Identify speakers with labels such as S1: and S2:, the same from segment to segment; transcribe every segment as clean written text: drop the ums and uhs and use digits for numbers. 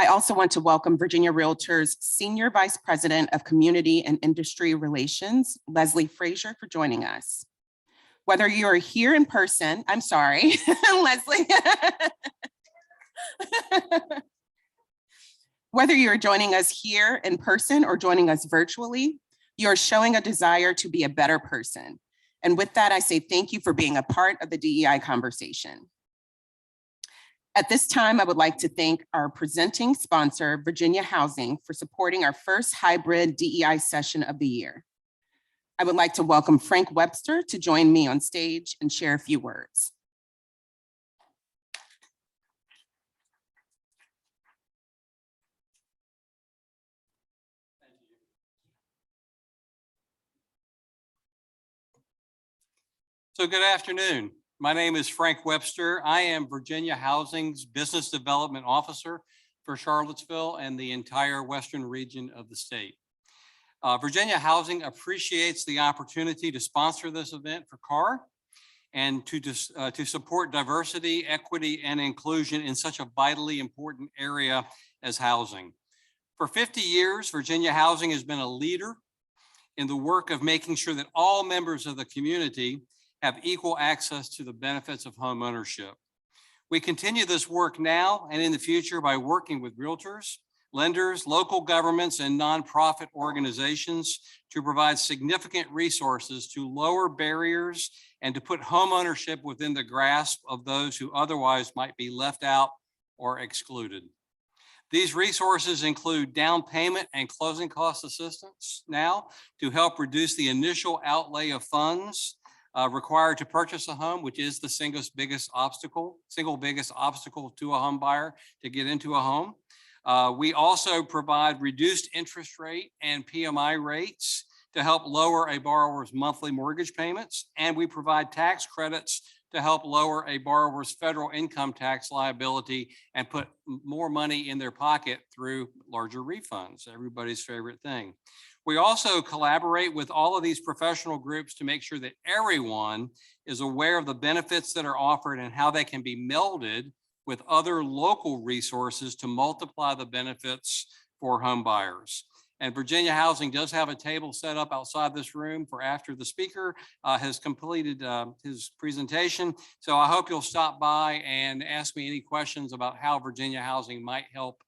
S1: I also want to welcome Virginia Realtors Senior Vice President of Community and Industry Relations, Leslie Frazier, for joining us. Whether you are here in person, I'm sorry, Leslie. Whether you're joining us here in person or joining us virtually, you're showing a desire to be a better person. And with that, I say thank you for being a part of the DEI conversation. At this time, I would like to thank our presenting sponsor, Virginia Housing, for supporting our first hybrid DEI session of the year. I would like to welcome Frank Webster to join me on stage and share a few words.
S2: So good afternoon. My name is Frank Webster. I am Virginia Housing's Business Development Officer for Charlottesville and the entire western region of the state. Virginia Housing appreciates the opportunity to sponsor this event for CAAR and to support diversity, equity, and inclusion in such a vitally important area as housing. For 50 years, Virginia Housing has been a leader in the work of making sure that all members of the community have equal access to the benefits of home ownership. We continue this work now and in the future by working with realtors, lenders, local governments, and nonprofit organizations to provide significant resources to lower barriers and to put home ownership within the grasp of those who otherwise might be left out or excluded. These resources include down payment and closing cost assistance now to help reduce the initial outlay of funds required to purchase a home, which is the single biggest obstacle to a home buyer to get into a home. We also provide reduced interest rate and PMI rates to help lower a borrower's monthly mortgage payments. And we provide tax credits to help lower a borrower's federal income tax liability and put more money in their pocket through larger refunds, everybody's favorite thing. We also collaborate with all of these professional groups to make sure that everyone is aware of the benefits that are offered and how they can be melded with other local resources to multiply the benefits for home buyers. And Virginia Housing does have a table set up outside this room for after the speaker has completed his presentation. So I hope you'll stop by and ask me any questions about how Virginia Housing might help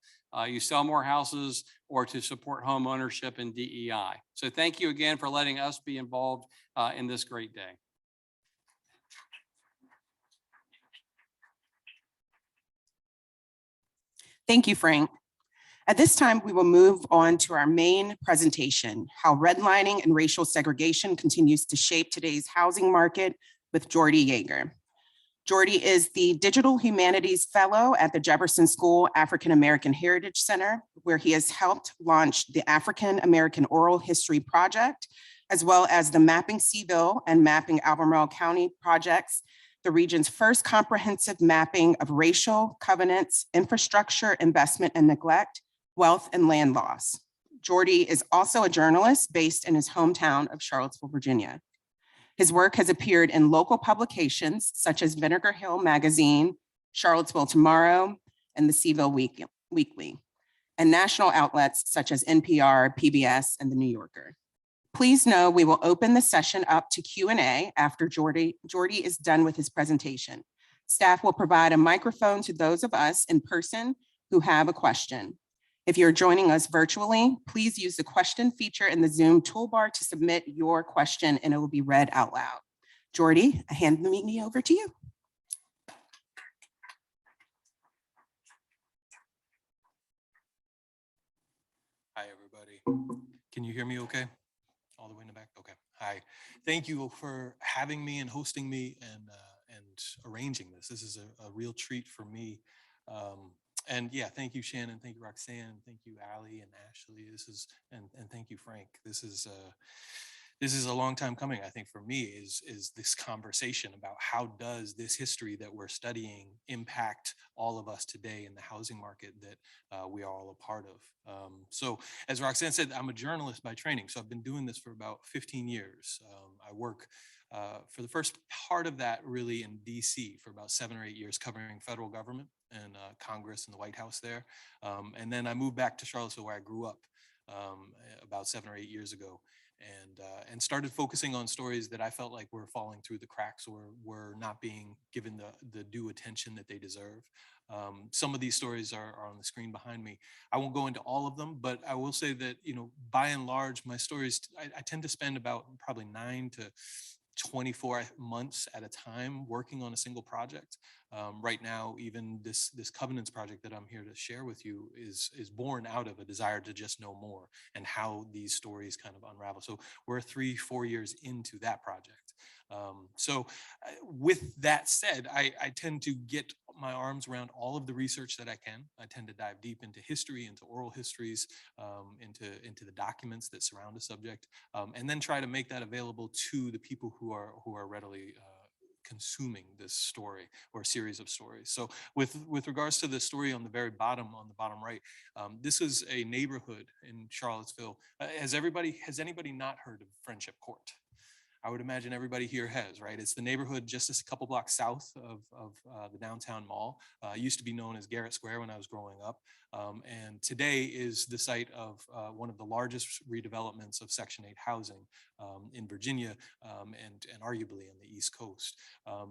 S2: you sell more houses or to support home ownership and DEI. So thank you again for letting us be involved in this great day.
S1: Thank you, Frank. At this time, we will move on to our main presentation, how redlining and racial segregation continues to shape today's housing market, with Jordy Yager. Jordy is the Digital Humanities Fellow at the Jefferson School African American Heritage Center, where he has helped launch the African American Oral History Project, as well as the Mapping Seville and Mapping Albemarle County projects, the region's first comprehensive mapping of racial covenants, infrastructure, investment and neglect, wealth and land loss. Jordy is also a journalist based in his hometown of Charlottesville, Virginia. His work has appeared in local publications such as Vinegar Hill Magazine, Charlottesville Tomorrow, and the Seville Weekly, and national outlets such as NPR, PBS, and The New Yorker. Please know we will open the session up to Q&A after Jordy is done with his presentation. Staff will provide a microphone to those of us in person who have a question. If you're joining us virtually, please use the question feature in the Zoom toolbar to submit your question and it will be read out loud. Jordy, I hand the meeting over to you.
S3: Hi, everybody. Can you hear me okay? All the way in the back? Okay. Hi. Thank you for having me and hosting me and arranging this. This is a real treat for me. And yeah, thank you, Shannon. Thank you, Roxanne. Thank you, Allie and Ashley. And thank you, Frank. This is a long time coming, I think, for me, is this conversation about how does this history that we're studying impact all of us today in the housing market that we are all a part of. So as Roxanne said, I'm a journalist by training. So I've been doing this for about 15 years. I work for the first part of that really in DC for about 7 or 8 years, covering federal government and Congress and the White House there. And then I moved back to Charlottesville where I grew up about 7 or 8 years ago, and started focusing on stories that I felt like were falling through the cracks or were not being given the due attention that they deserve. Some of these stories are on the screen behind me. I won't go into all of them, but I will say that, by and large, my stories, I tend to spend about probably 9 to 24 months at a time working on a single project. Right now, even this Covenants project that I'm here to share with you is born out of a desire to just know more and how these stories kind of unravel. So we're 3-4 years into that project. With that said, I tend to get my arms around all of the research that I can. I tend to dive deep into history, into oral histories, into the documents that surround a subject, and then try to make that available to the people who are readily consuming this story or series of stories. So with regards to the story on the very bottom, on the bottom right, this is a neighborhood in Charlottesville. Has anybody not heard of Friendship Court? I would imagine everybody here has, right? It's the neighborhood just a couple blocks south of the downtown mall. It used to be known as Garrett Square when I was growing up. And today is the site of one of the largest redevelopments of Section 8 housing in Virginia and arguably in the East Coast.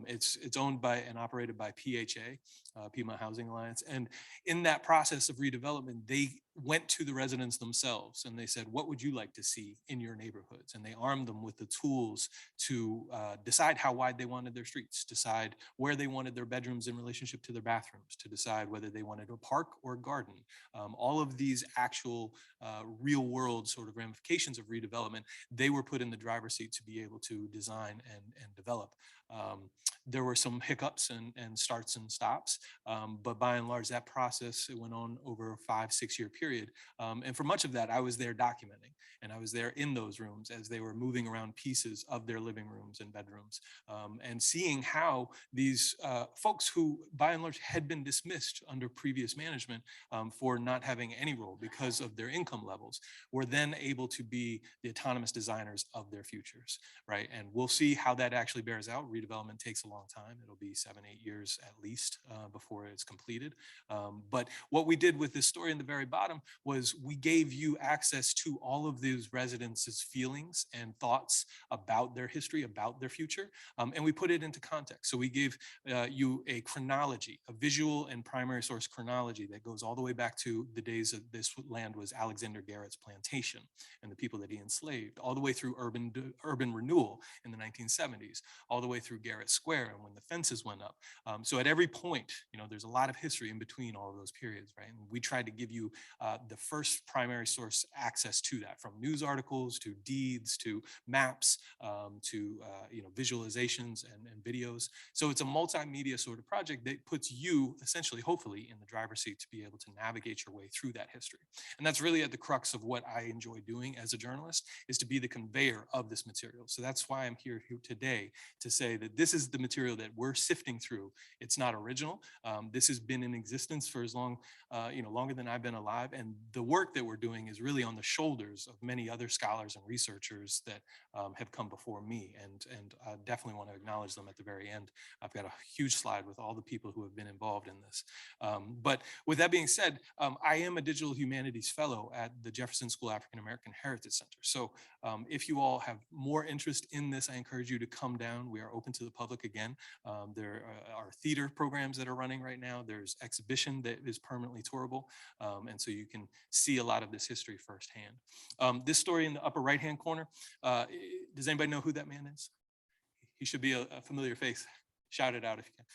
S3: It's owned by and operated by PHA, Piedmont Housing Alliance. And in that process of redevelopment, they went to the residents themselves and they said, what would you like to see in your neighborhoods? And they armed them with the tools to decide how wide they wanted their streets, decide where they wanted their bedrooms in relationship to their bathrooms, to decide whether they wanted a park or a garden. All of these actual real world sort of ramifications of redevelopment, they were put in the driver's seat to be able to design and develop. There were some hiccups and starts and stops, but by and large, that process, it went on over a 5-6 year period. And for much of that, I was there documenting, and I was there in those rooms as they were moving around pieces of their living rooms and bedrooms, and seeing how these folks who by and large had been dismissed under previous management for not having any role because of their income levels were then able to be the autonomous designers of their futures, right? And we'll see how that actually bears out. Redevelopment takes a long time. It'll be 7-8 years at least before it's completed. But what we did with this story in the very bottom was we gave you access to all of these residents' feelings and thoughts about their history, about their future, and we put it into context. So we gave you a chronology, a visual and primary source chronology that goes all the way back to the days that this land was Alexander Garrett's plantation and the people that he enslaved, all the way through urban renewal in the 1970s, all the way through Garrett Square and when the fences went up. So at every point, there's a lot of history in between all of those periods, right? And we tried to give you the first primary source access to that, from news articles to deeds to maps to visualizations and videos. So it's a multimedia sort of project that puts you essentially, hopefully, in the driver's seat to be able to navigate your way through that history. And that's really at the crux of what I enjoy doing as a journalist, is to be the conveyor of this material. So that's why I'm here today to say that this is the material that we're sifting through. It's not original. This has been in existence for as long, longer than I've been alive. And the work that we're doing is really on the shoulders of many other scholars and researchers that have come before me. And I definitely want to acknowledge them at the very end. I've got a huge slide with all the people who have been involved in this. But with that being said, I am a digital humanities fellow at the Jefferson School African American Heritage Center. So if you all have more interest in this, I encourage you to come down. We are open to the public again. There are theater programs that are running right now. There's exhibition that is permanently tourable. And so you can see a lot of this history firsthand. This story in the upper right-hand corner, does anybody know who that man is? He should be a familiar face. Shout it out if you can.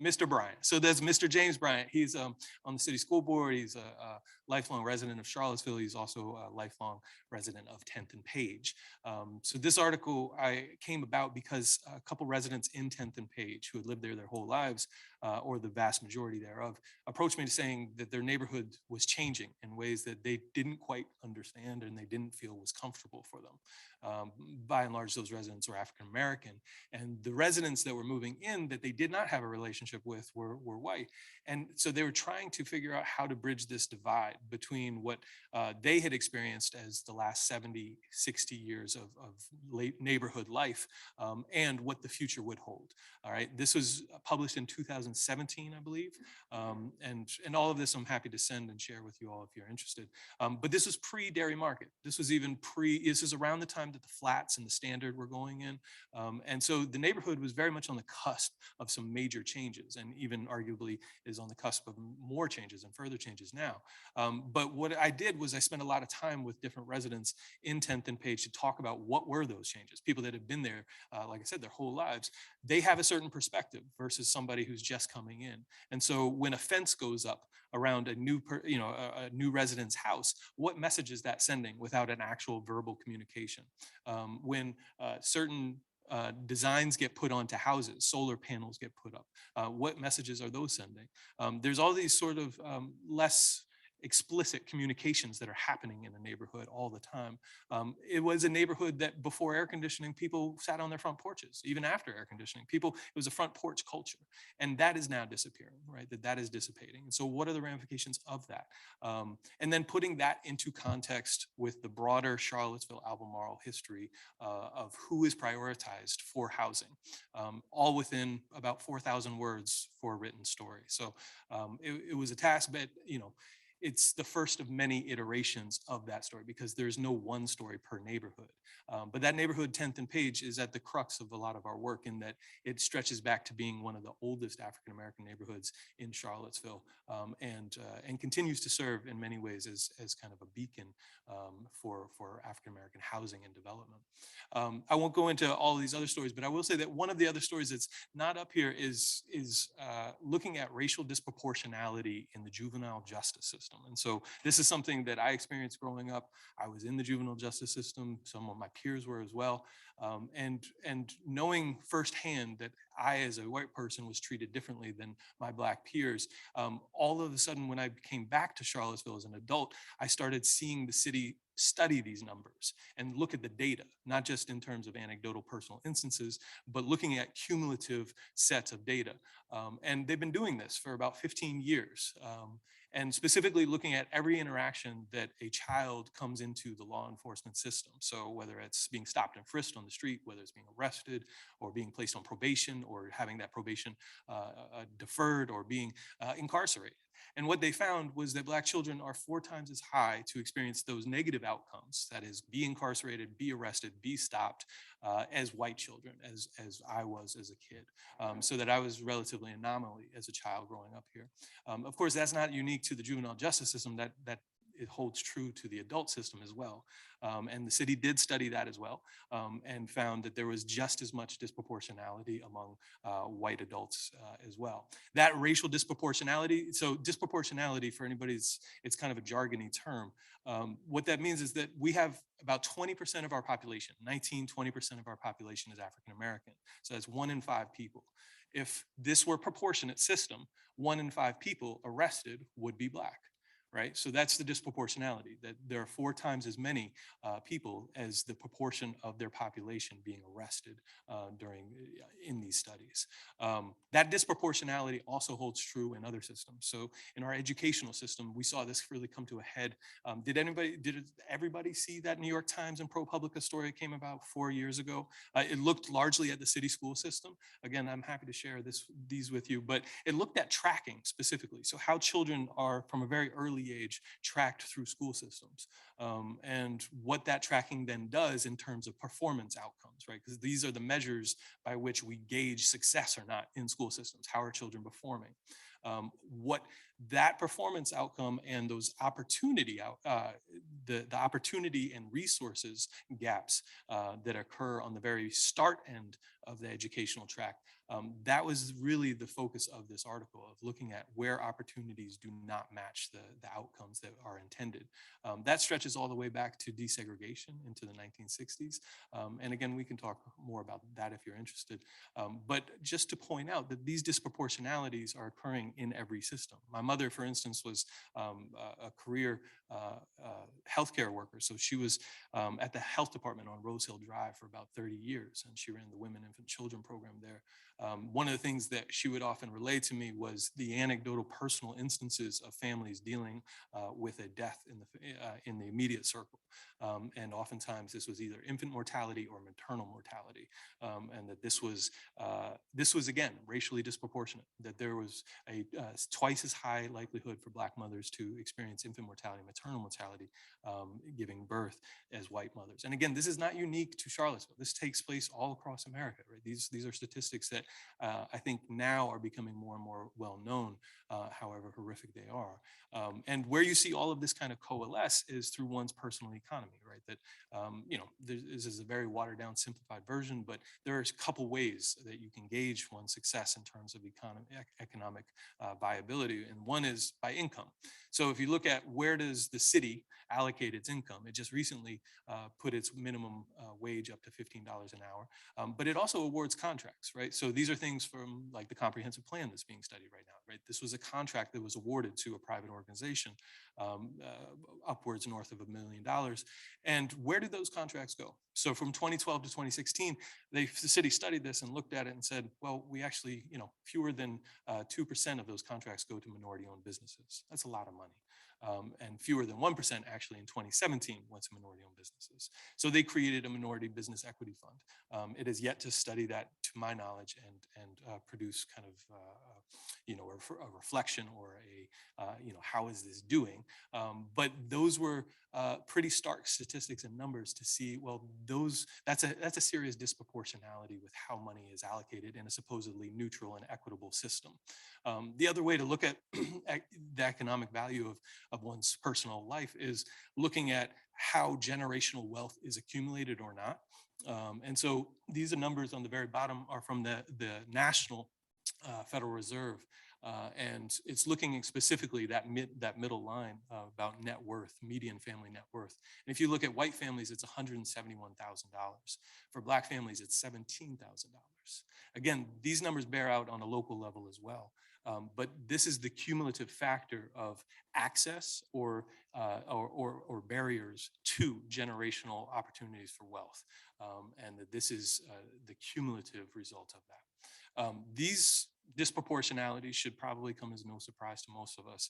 S3: Mr. Bryant. So there's Mr. James Bryant. He's on the city school board. He's a lifelong resident of Charlottesville. He's also a lifelong resident of 10th and Page. So this article came about because a couple residents in 10th and Page who had lived there their whole lives, or the vast majority thereof, approached me saying that their neighborhood was changing in ways that they didn't quite understand and they didn't feel was comfortable for them. By and large, those residents were African American, and the residents that were moving in that they did not have a relationship relationship with were white. And so they were trying to figure out how to bridge this divide between what they had experienced as the last 70, 60 years of late neighborhood life and what the future would hold. All right. This was published in 2017, I believe. And all of this I'm happy to send and share with you all if you're interested. But this was pre-dairy market. This was even this is around the time that the flats and the standard were going in. And so the neighborhood was very much on the cusp of some major changes, and even arguably is on the cusp of more changes and further changes now. But what I did was I spent a lot of time with different residents in 10th and Page to talk about what were those changes. People that have been there, like I said, their whole lives, they have a certain perspective versus somebody who's just coming in. And so when a fence goes up around a new resident's house, what message is that sending without an actual verbal communication? When certain designs get put onto houses, solar panels get put up, what messages are those sending? There's all these sort of less explicit communications that are happening in a neighborhood all the time. It was a neighborhood that before air conditioning, people sat on their front porches. Even after air conditioning, it was a front porch culture. And that is now disappearing, right? That is dissipating. And so what are the ramifications of that? And then putting that into context with the broader Charlottesville Albemarle history of who is prioritized for housing, all within about 4,000 words for a written story. So it was a task, but it's the first of many iterations of that story because there's no one story per neighborhood. But that neighborhood 10th and Page is at the crux of a lot of our work in that it stretches back to being one of the oldest African-American neighborhoods in Charlottesville and continues to serve in many ways as kind of a beacon for African-American housing and development. I won't go into all of these other stories, but I will say that one of the other stories that's not up here is looking at racial disproportionality in the juvenile justice system. And so this is something that I experienced growing up. I was in the juvenile justice system. Some of my peers were as well. And knowing firsthand that I, as a white person, was treated differently than my Black peers, all of a sudden, when I came back to Charlottesville as an adult, I started seeing the city study these numbers and look at the data, not just in terms of anecdotal personal instances, but looking at cumulative sets of data. And they've been doing this for about 15 years. And specifically looking at every interaction that a child comes into the law enforcement system. So whether it's being stopped and frisked on the street, whether it's being arrested or being placed on probation or having that probation deferred or being incarcerated. And what they found was that Black children are 4 times as high to experience those negative outcomes, that is, be incarcerated, be arrested, be stopped, as white children, as I was as a kid. So that I was relatively anomaly as a child growing up here. Of course, that's not unique to the juvenile justice system, that it holds true to the adult system as well. And the city did study that as well and found that there was just as much disproportionality among white adults as well. That racial disproportionality, so disproportionality for anybody, it's kind of a jargony term. What that means is that we have about 20% of our population, 20% of our population is African American. So that's 1 in 5 people. If this were a proportionate system, 1 in 5 people arrested would be Black. Right, so that's the disproportionality, that there are 4 times as many people as the proportion of their population being arrested in these studies. That disproportionality also holds true in other systems. So in our educational system, we saw this really come to a head. Did everybody see that New York Times and ProPublica story that came about 4 years ago? It looked largely at the city school system. Again, I'm happy to share these with you, but it looked at tracking specifically. So how children are from a very early age tracked through school systems and what that tracking then does in terms of performance outcomes, right? Because these are the measures by which we gauge success or not in school systems. How are children performing? What that performance outcome and those opportunity the opportunity and resources gaps that occur on the very start end of the educational track. That was really the focus of this article, of looking at where opportunities do not match the outcomes that are intended. That stretches all the way back to desegregation into the 1960s. And again, we can talk more about that if you're interested. But just to point out that these disproportionalities are occurring in every system. My mother, for instance, was a career healthcare worker. So she was at the health department on Rose Hill Drive for about 30 years, and she ran the Women, Infant, Children program there. One of the things that she would often relay to me was the anecdotal personal instances of families dealing with a death in the immediate circle. And oftentimes this was either infant mortality or maternal mortality. And that this was again, racially disproportionate, that there was a twice as high likelihood for Black mothers to experience infant mortality, maternal mortality, giving birth as white mothers. And again, this is not unique to Charlottesville. This takes place all across America, right? These are statistics that I think now are becoming more and more well known, however horrific they are. And where you see all of this kind of coalesce is through one's personal economy, right? That, this is a very watered down, simplified version, but there are a couple ways that you can gauge one's success in terms of economic viability. And one is by income. So if you look at where does the city allocate its income, it just recently put its minimum wage up to $15 an hour, but it also awards contracts, right? So these are things from like the comprehensive plan that's being studied right now, right? This was a contract that was awarded to a private organization, upwards north of $1 million. And where did those contracts go? So from 2012 to 2016, the city studied this and looked at it and said, well, we actually, fewer than 2% of those contracts go to minority-owned businesses. That's a lot of money. And fewer than 1% actually in 2017 went to minority-owned businesses. So they created a minority business equity fund. It is yet to study that, to my knowledge, and produce kind of a reflection or how is this doing? But those were pretty stark statistics and numbers to see, well, that's a serious disproportionality with how money is allocated in a supposedly neutral and equitable system. The other way to look at the economic value of one's personal life is looking at how generational wealth is accumulated or not. And so these are numbers on the very bottom are from the National Federal Reserve. And it's looking specifically that middle line about net worth, median family net worth. And if you look at white families, it's $171,000. For Black families, it's $17,000. Again, these numbers bear out on a local level as well. But this is the cumulative factor of access or barriers to generational opportunities for wealth. And that this is the cumulative result of that. These disproportionalities should probably come as no surprise to most of us,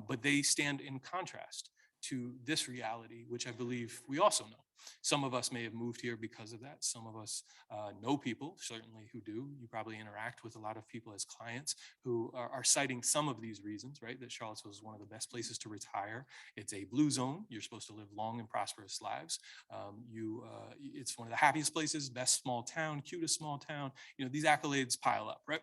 S3: but they stand in contrast to this reality, which I believe we also know. Some of us may have moved here because of that. Some of us know people, certainly, who do. You probably interact with a lot of people as clients who are citing some of these reasons, right? That Charlottesville is one of the best places to retire. It's a blue zone. You're supposed to live long and prosperous lives. It's one of the happiest places, best small town, cutest small town. These accolades pile up, right?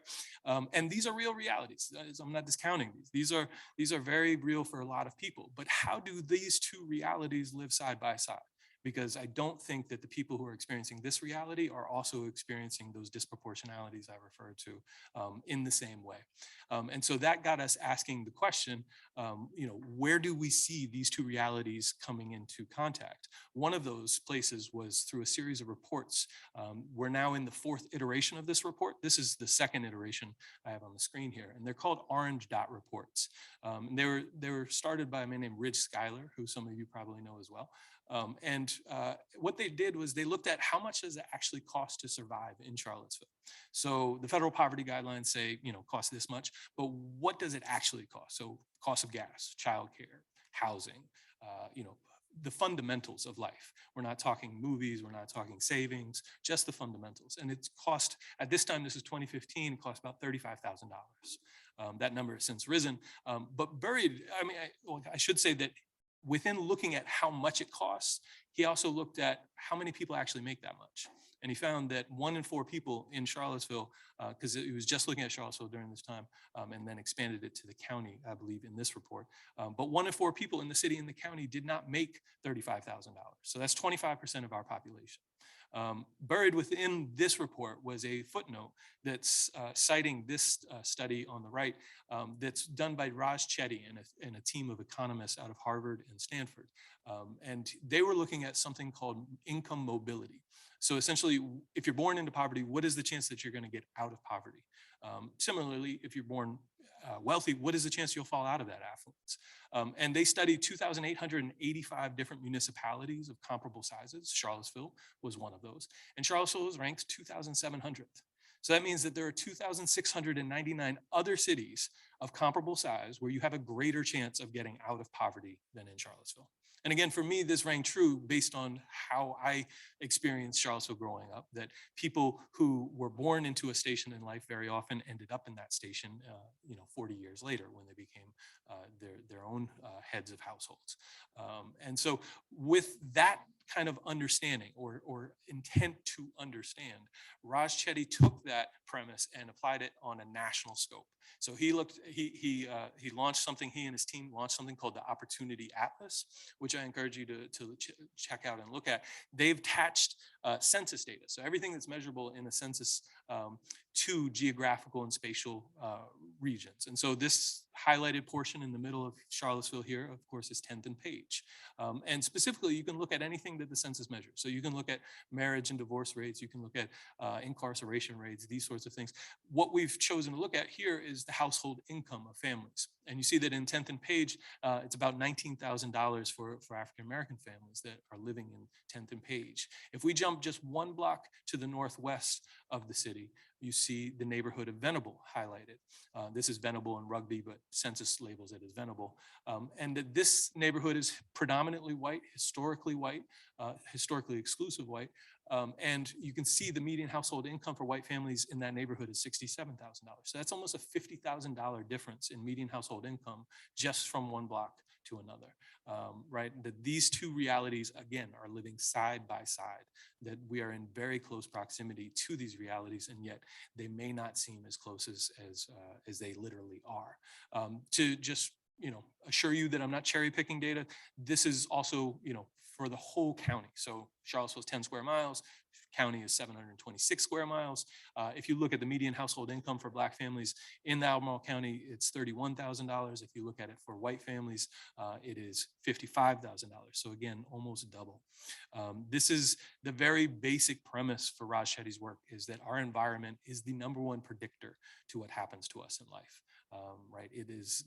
S3: And these are real realities. I'm not discounting these. These are very real for a lot of people. But how do these two realities live side by side? Because I don't think that the people who are experiencing this reality are also experiencing those disproportionalities I referred to in the same way. And so that got us asking the question, where do we see these two realities coming into contact? One of those places was through a series of reports. We're now in the fourth iteration of this report. This is the second iteration I have on the screen here, and they're called orange dot reports. They were started by a man named Ridge Schuyler, who some of you probably know as well. What they did was they looked at how much does it actually cost to survive in Charlottesville. So the federal poverty guidelines say, cost this much, but what does it actually cost? So cost of gas, childcare, housing, the fundamentals of life. We're not talking movies, we're not talking savings, just the fundamentals. And it's cost, at this time, this is 2015, it cost about $35,000. That number has since risen, but buried, I should say that within looking at how much it costs, he also looked at how many people actually make that much. And he found that 1 in 4 people in Charlottesville, because he was just looking at Charlottesville during this time, and then expanded it to the county, I believe, in this report. But 1 in 4 people in the city and the county did not make $35,000. So that's 25% of our population. Buried within this report was a footnote that's citing this study on the right that's done by Raj Chetty and a team of economists out of Harvard and Stanford. And they were looking at something called income mobility. So essentially, if you're born into poverty, what is the chance that you're going to get out of poverty? Similarly, if you're born wealthy, what is the chance you'll fall out of that affluence? And they studied 2,885 different municipalities of comparable sizes. Charlottesville was one of those. And Charlottesville was ranked 2,700th. So that means that there are 2,699 other cities of comparable size where you have a greater chance of getting out of poverty than in Charlottesville. And again, for me, this rang true based on how I experienced Charlottesville growing up, that people who were born into a station in life very often ended up in that station, 40 years later when they became their own heads of households. And so with that kind of understanding or intent to understand, Raj Chetty took that premise and applied it on a national scope. So he launched something, he and his team launched something called the Opportunity Atlas, which I encourage you to check out and look at. They've attached census data, so everything that's measurable in a census to geographical and spatial regions. And so this highlighted portion in the middle of Charlottesville here, of course, is 10th and Page. And specifically, you can look at anything that the census measures. So you can look at marriage and divorce rates, you can look at incarceration rates, these sorts of things. What we've chosen to look at here is the household income of families. And you see that in 10th and Page, it's about $19,000 for African-American families that are living in 10th and Page. If we jump just one block to the northwest of the city, you see the neighborhood of Venable highlighted. This is Venable and Rugby, but census labels it as Venable. And this neighborhood is predominantly white, historically exclusive white. And you can see the median household income for white families in that neighborhood is $67,000. So that's almost a $50,000 difference in median household income just from one block to another, right? That these two realities, again, are living side by side, that we are in very close proximity to these realities, and yet they may not seem as close as they literally are. To just assure you that I'm not cherry picking data, this is also, for the whole county. So Charlottesville's 10 square miles, county is 726 square miles. If you look at the median household income for Black families in the Albemarle County, it's $31,000. If you look at it for white families, it is $55,000. So again, almost double. This is the very basic premise for Raj Chetty's work, is that our environment is the #1 predictor to what happens to us in life. Right? It is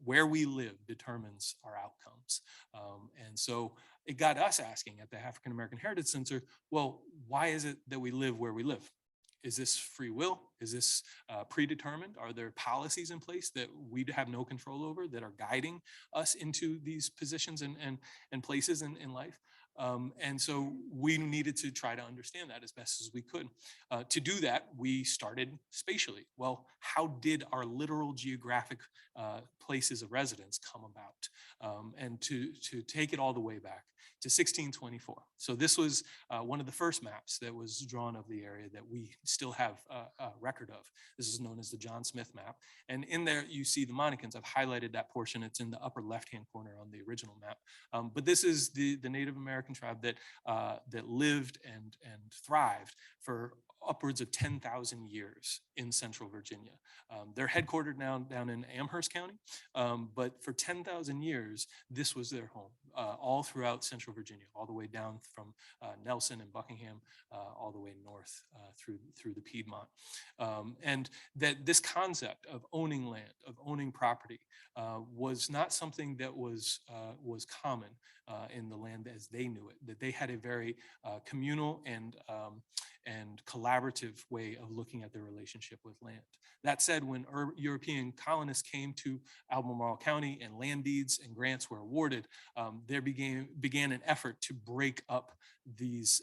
S3: where we live determines our outcomes. And so it got us asking at the African American Heritage Center, well, why is it that we live where we live? Is this free will? Is this predetermined? Are there policies in place that we have no control over that are guiding us into these positions and places in life? And so we needed to try to understand that as best as we could. To do that, we started spatially. Well, how did our literal geographic places of residence come about? And to take it all the way back to 1624. So this was one of the first maps that was drawn of the area that we still have a record of. This is known as the John Smith map. And in there, you see the Monicans. I've highlighted that portion. It's in the upper left-hand corner on the original map. But this is the Native American tribe that lived and thrived for upwards of 10,000 years in central Virginia. They're headquartered now down in Amherst County, but for 10,000 years, this was their home, all throughout central Virginia, all the way down from Nelson and Buckingham, all the way north through the Piedmont. And that this concept of owning land, of owning property, was not something that was common in the land as they knew it, that they had a very communal and collaborative way of looking at their relationship with land. That said, when European colonists came to Albemarle County and land deeds and grants were awarded, there began an effort to break up this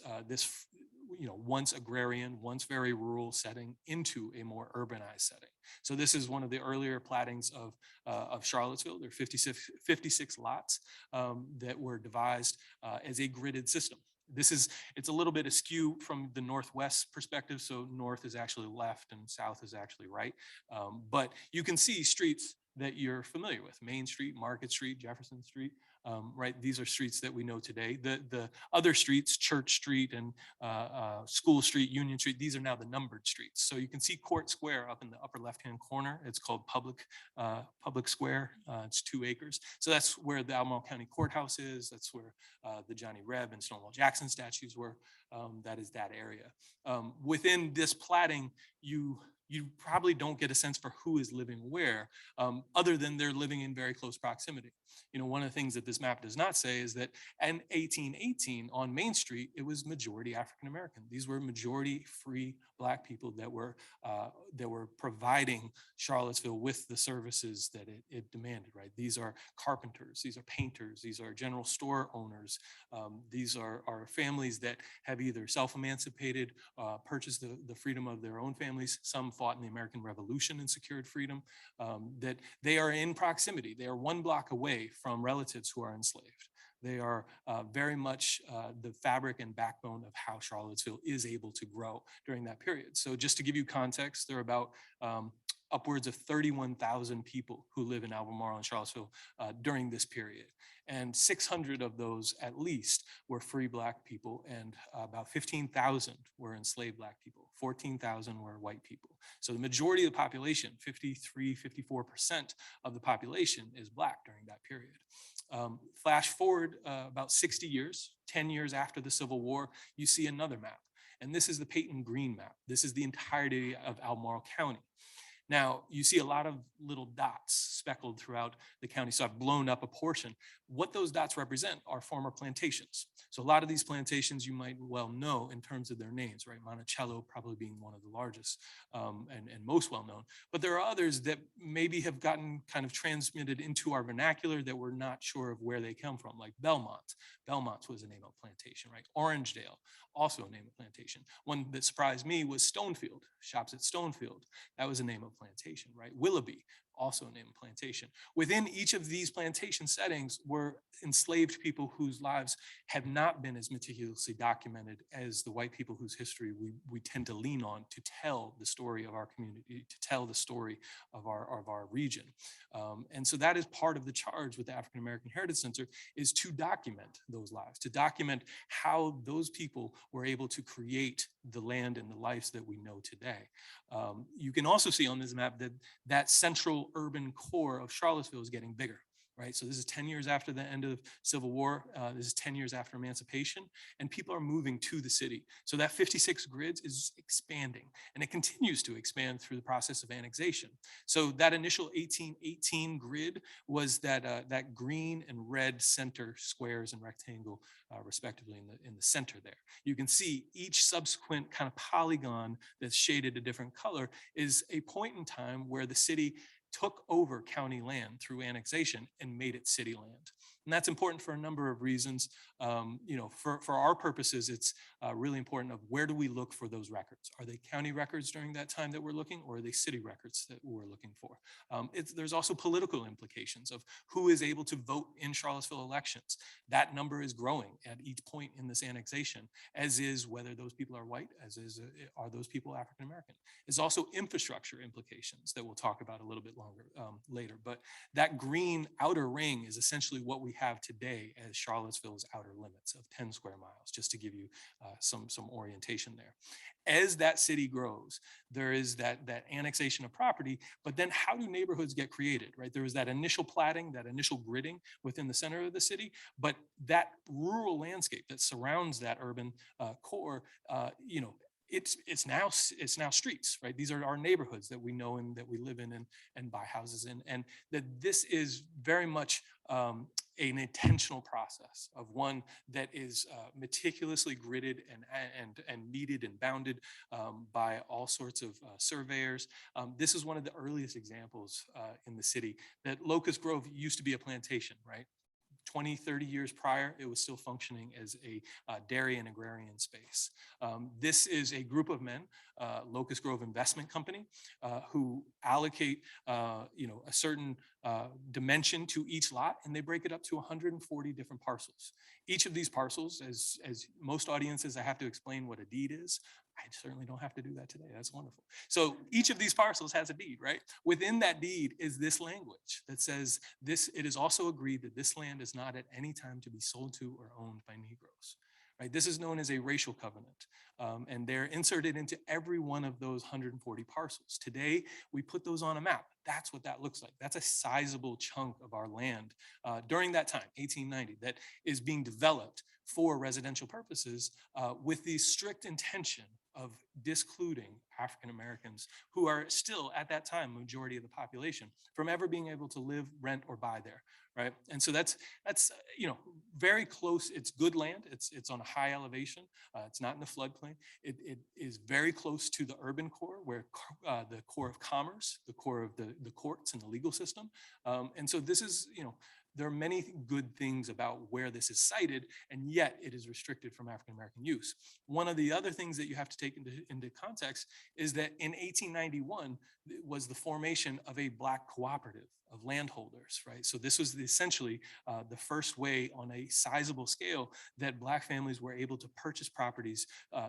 S3: once agrarian, once very rural setting into a more urbanized setting. So this is one of the earlier plattings of Charlottesville. There are 56 lots that were devised as a gridded system. It's a little bit askew from the northwest perspective. So north is actually left and south is actually right. But you can see streets that you're familiar with: Main Street, Market Street, Jefferson Street. Right, these are streets that we know today. The other streets, Church Street and School Street, Union Street, these are now the numbered streets. So you can see Court Square up in the upper left-hand corner. It's called Public Square. It's 2 acres. So that's where the Albemarle County Courthouse is. That's where the Johnny Reb and Stonewall Jackson statues were. That is that area. Within this platting, you you probably don't get a sense for who is living where, other than they're living in very close proximity. You know, one of the things that this map does not say is that in 1818 on Main Street, it was majority African American. These were majority free Black people that were providing Charlottesville with the services that it demanded, right? These are carpenters, these are painters, these are general store owners. These are families that have either self-emancipated, purchased the freedom of their own families. Some fought in the American Revolution and secured freedom. That they are in proximity. They are one block away from relatives who are enslaved. They are very much the fabric and backbone of how Charlottesville is able to grow during that period. So just to give you context, there are about upwards of 31,000 people who live in Albemarle and Charlottesville during this period. And 600 of those at least were free Black people, and about 15,000 were enslaved Black people. 14,000 were white people. So the majority of the population, 53, 54% of the population is Black during that period. Flash forward about 60 years, 10 years after the Civil War, you see another map. And this is the Peyton Green map. This is the entirety of Albemarle County. Now, you see a lot of little dots speckled throughout the county. So I've blown up a portion. What those dots represent are former plantations. So a lot of these plantations you might well know in terms of their names, right? Monticello probably being one of the largest and most well known. But there are others that maybe have gotten kind of transmitted into our vernacular that we're not sure of where they come from, like Belmont. Belmont was a name of plantation, right? Orangedale, also a name of plantation. One that surprised me was Stonefield, shops at Stonefield. That was a name of plantation, right? Willoughby, also a name of plantation. Within each of these plantation settings were enslaved people whose lives have not been as meticulously documented as the white people whose history we tend to lean on to tell the story of our community, to tell the story of our region. And so that is part of the charge with the African American Heritage Center, is to document those lives, to document how those people were able to create the land and the lives that we know today. You can also see on this map that that central urban core of Charlottesville is getting bigger. Right, so this is 10 years after the end of Civil War. This is 10 years after emancipation, and people are moving to the city. So that 56 grids is expanding, and it continues to expand through the process of annexation. So that initial 1818 grid was that green and red center squares and rectangle, respectively, in the center there. You can see each subsequent kind of polygon that's shaded a different color is a point in time where the city took over county land through annexation and made it city land. And that's important for a number of reasons. You know, for our purposes, it's really important of where do we look for those records? Are they county records during that time that we're looking, or are they city records that we're looking for? There's also political implications of who is able to vote in Charlottesville elections. That number is growing at each point in this annexation, as is whether those people are white, as is are those people African American. There's also infrastructure implications that we'll talk about a little bit longer later. But that green outer ring is essentially what we have today as Charlottesville's outer limits of 10 square miles, just to give you some orientation there. As that city grows, there is that annexation of property, but then how do neighborhoods get created, right? There was that initial platting, that initial gridding within the center of the city, but that rural landscape that surrounds that urban core, you know, it's now streets, right? These are our neighborhoods that we know and that we live in and buy houses in, and that this is very much an intentional process of one that is meticulously gridded and meted and bounded by all sorts of surveyors. This is one of the earliest examples in the city that Locust Grove used to be a plantation, right? 20, 30 years prior, it was still functioning as a dairy and agrarian space. This is a group of men, Locust Grove Investment Company, who allocate you know, a certain dimension to each lot, and they break it up to 140 different parcels. Each of these parcels, as most audiences, I have to explain what a deed is. I certainly don't have to do that today. That's wonderful. So each of these parcels has a deed, right? Within that deed is this language that says this, it is also agreed that this land is not at any time to be sold to or owned by Negroes. Right? This is known as a racial covenant, and they're inserted into every one of those 140 parcels. Today, we put those on a map. That's what that looks like. That's a sizable chunk of our land during that time, 1890, that is being developed for residential purposes with the strict intention of discluding African Americans, who are still at that time majority of the population, from ever being able to live, rent, or buy there, right? And so that's very close. It's good land. It's on a high elevation. It's not in the floodplain. It is very close to the urban core, where the core of commerce, the core of the courts and the legal system. And so this is, there are many good things about where this is cited, and yet it is restricted from African American use. One of the other things that you have to take into context is that in 1891 was the formation of a Black cooperative of landholders, right? So this was essentially the first way on a sizable scale that Black families were able to purchase properties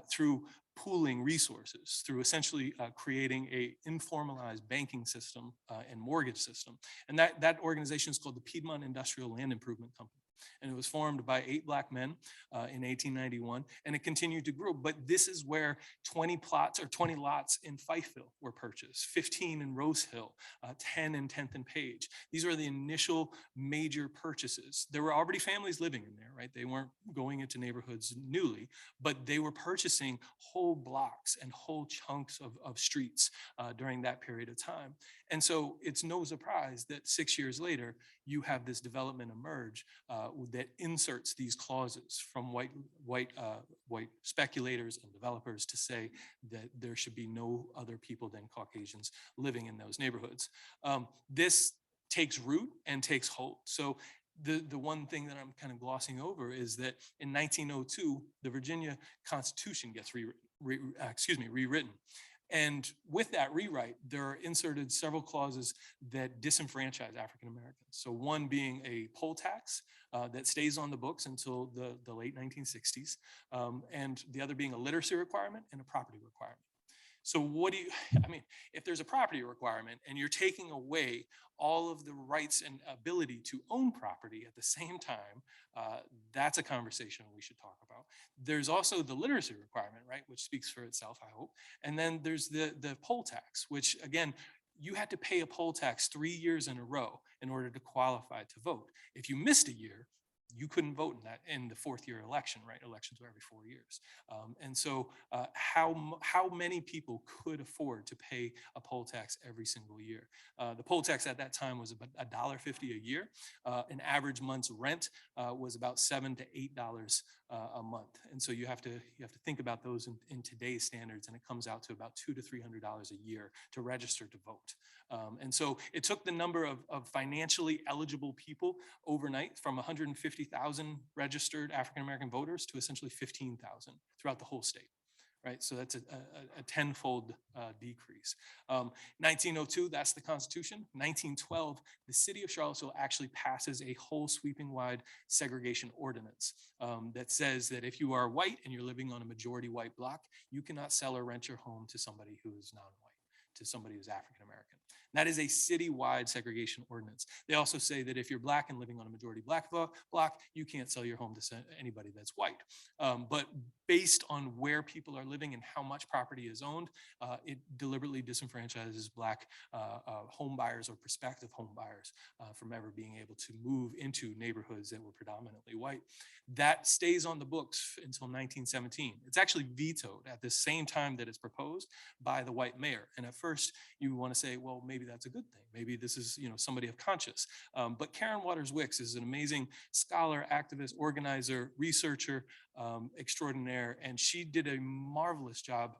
S3: through pooling resources, through essentially creating a informalized banking system and mortgage system. And that organization is called the Piedmont Industrial Land Improvement Company. And it was formed by 8 Black men in 1891, and it continued to grow. But this is where 20 lots in Fifeville were purchased, 15 in Rose Hill, 10 in 10th and Page. These were the initial major purchases. There were already families living in there, right? They weren't going into neighborhoods newly, but they were purchasing whole blocks and whole chunks of streets during that period of time. And so it's no surprise that 6 years later, you have this development emerge that inserts these clauses from white speculators and developers to say that there should be no other people than Caucasians living in those neighborhoods. This takes root and takes hold. So the one thing that I'm kind of glossing over is that in 1902, the Virginia Constitution gets rewritten. And with that rewrite, there are inserted several clauses that disenfranchise African Americans. So one being a poll tax that stays on the books until the late 1960s, and the other being a literacy requirement and a property requirement. So if there's a property requirement and you're taking away all of the rights and ability to own property at the same time, that's a conversation we should talk about. There's also the literacy requirement, right, which speaks for itself, I hope. And then there's the poll tax, which again, you had to pay a poll tax 3 years in a row in order to qualify to vote. If you missed a year, you couldn't vote in the fourth year election, right? Elections were every 4 years. And so how many people could afford to pay a poll tax every single year? The poll tax at that time was about $1.50 a year. An average month's rent was about $7 to $8 a month. And so you have to think about those in today's standards, and it comes out to about $200 to $300 a year to register to vote. And so it took the number of financially eligible people overnight from 150,000 registered African-American voters to essentially 15,000 throughout the whole state, right? So that's a tenfold decrease. 1902, that's the Constitution. 1912, the city of Charlottesville actually passes a whole sweeping wide segregation ordinance that says that if you are white and you're living on a majority white block, you cannot sell or rent your home to somebody who is non-white, to somebody who's African-American. That is a citywide segregation ordinance. They also say that if you're Black and living on a majority Black block, you can't sell your home to anybody that's white. But based on where people are living and how much property is owned, it deliberately disenfranchises Black home buyers or prospective home buyers from ever being able to move into neighborhoods that were predominantly white. That stays on the books until 1917. It's actually vetoed at the same time that it's proposed by the white mayor. And at first you want to say, well, maybe that's a good thing. Maybe this is, somebody of conscience. But Karen Waters Wicks is an amazing scholar, activist, organizer, researcher extraordinaire, and she did a marvelous job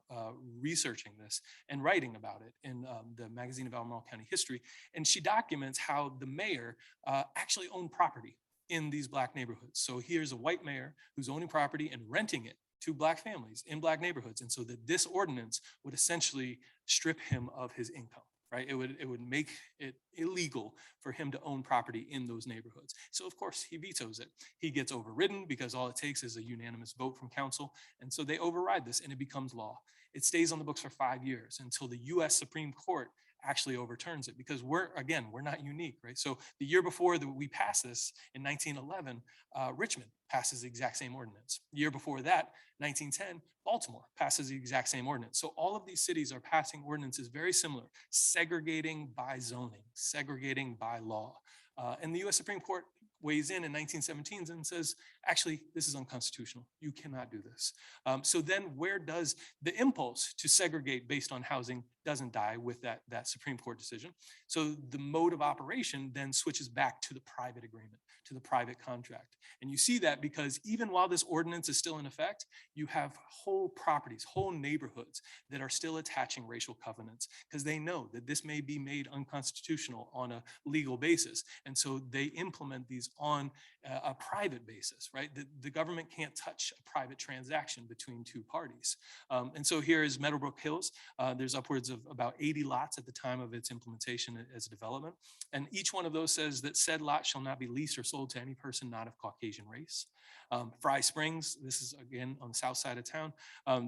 S3: researching this and writing about it in the magazine of Albemarle County History. And she documents how the mayor actually owned property in these Black neighborhoods. So here's a white mayor who's owning property and renting it to Black families in Black neighborhoods. And so that this ordinance would essentially strip him of his income. Right? It would make it illegal for him to own property in those neighborhoods. So of course he vetoes it. He gets overridden because all it takes is a unanimous vote from council. And so they override this and it becomes law. It stays on the books for 5 years until the US Supreme Court actually overturns it, because we're not unique, right? So the year before we passed this in 1911, Richmond passes the exact same ordinance. The year before that, 1910, Baltimore passes the exact same ordinance. So all of these cities are passing ordinances very similar, segregating by zoning, segregating by law. And the US Supreme Court weighs in 1917 and says, actually, this is unconstitutional. You cannot do this. So then where does the impulse to segregate based on housing doesn't die with that Supreme Court decision? So the mode of operation then switches back to the private agreement, to the private contract. And you see that because even while this ordinance is still in effect, you have whole properties, whole neighborhoods that are still attaching racial covenants because they know that this may be made unconstitutional on a legal basis. And so they implement these on a private basis, right? The government can't touch a private transaction between two parties. And so here is Meadowbrook Hills. There's upwards of about 80 lots at the time of its implementation as a development. And each one of those says that said lot shall not be leased or sold to any person not of Caucasian race. Fry Springs, this is again on the south side of town,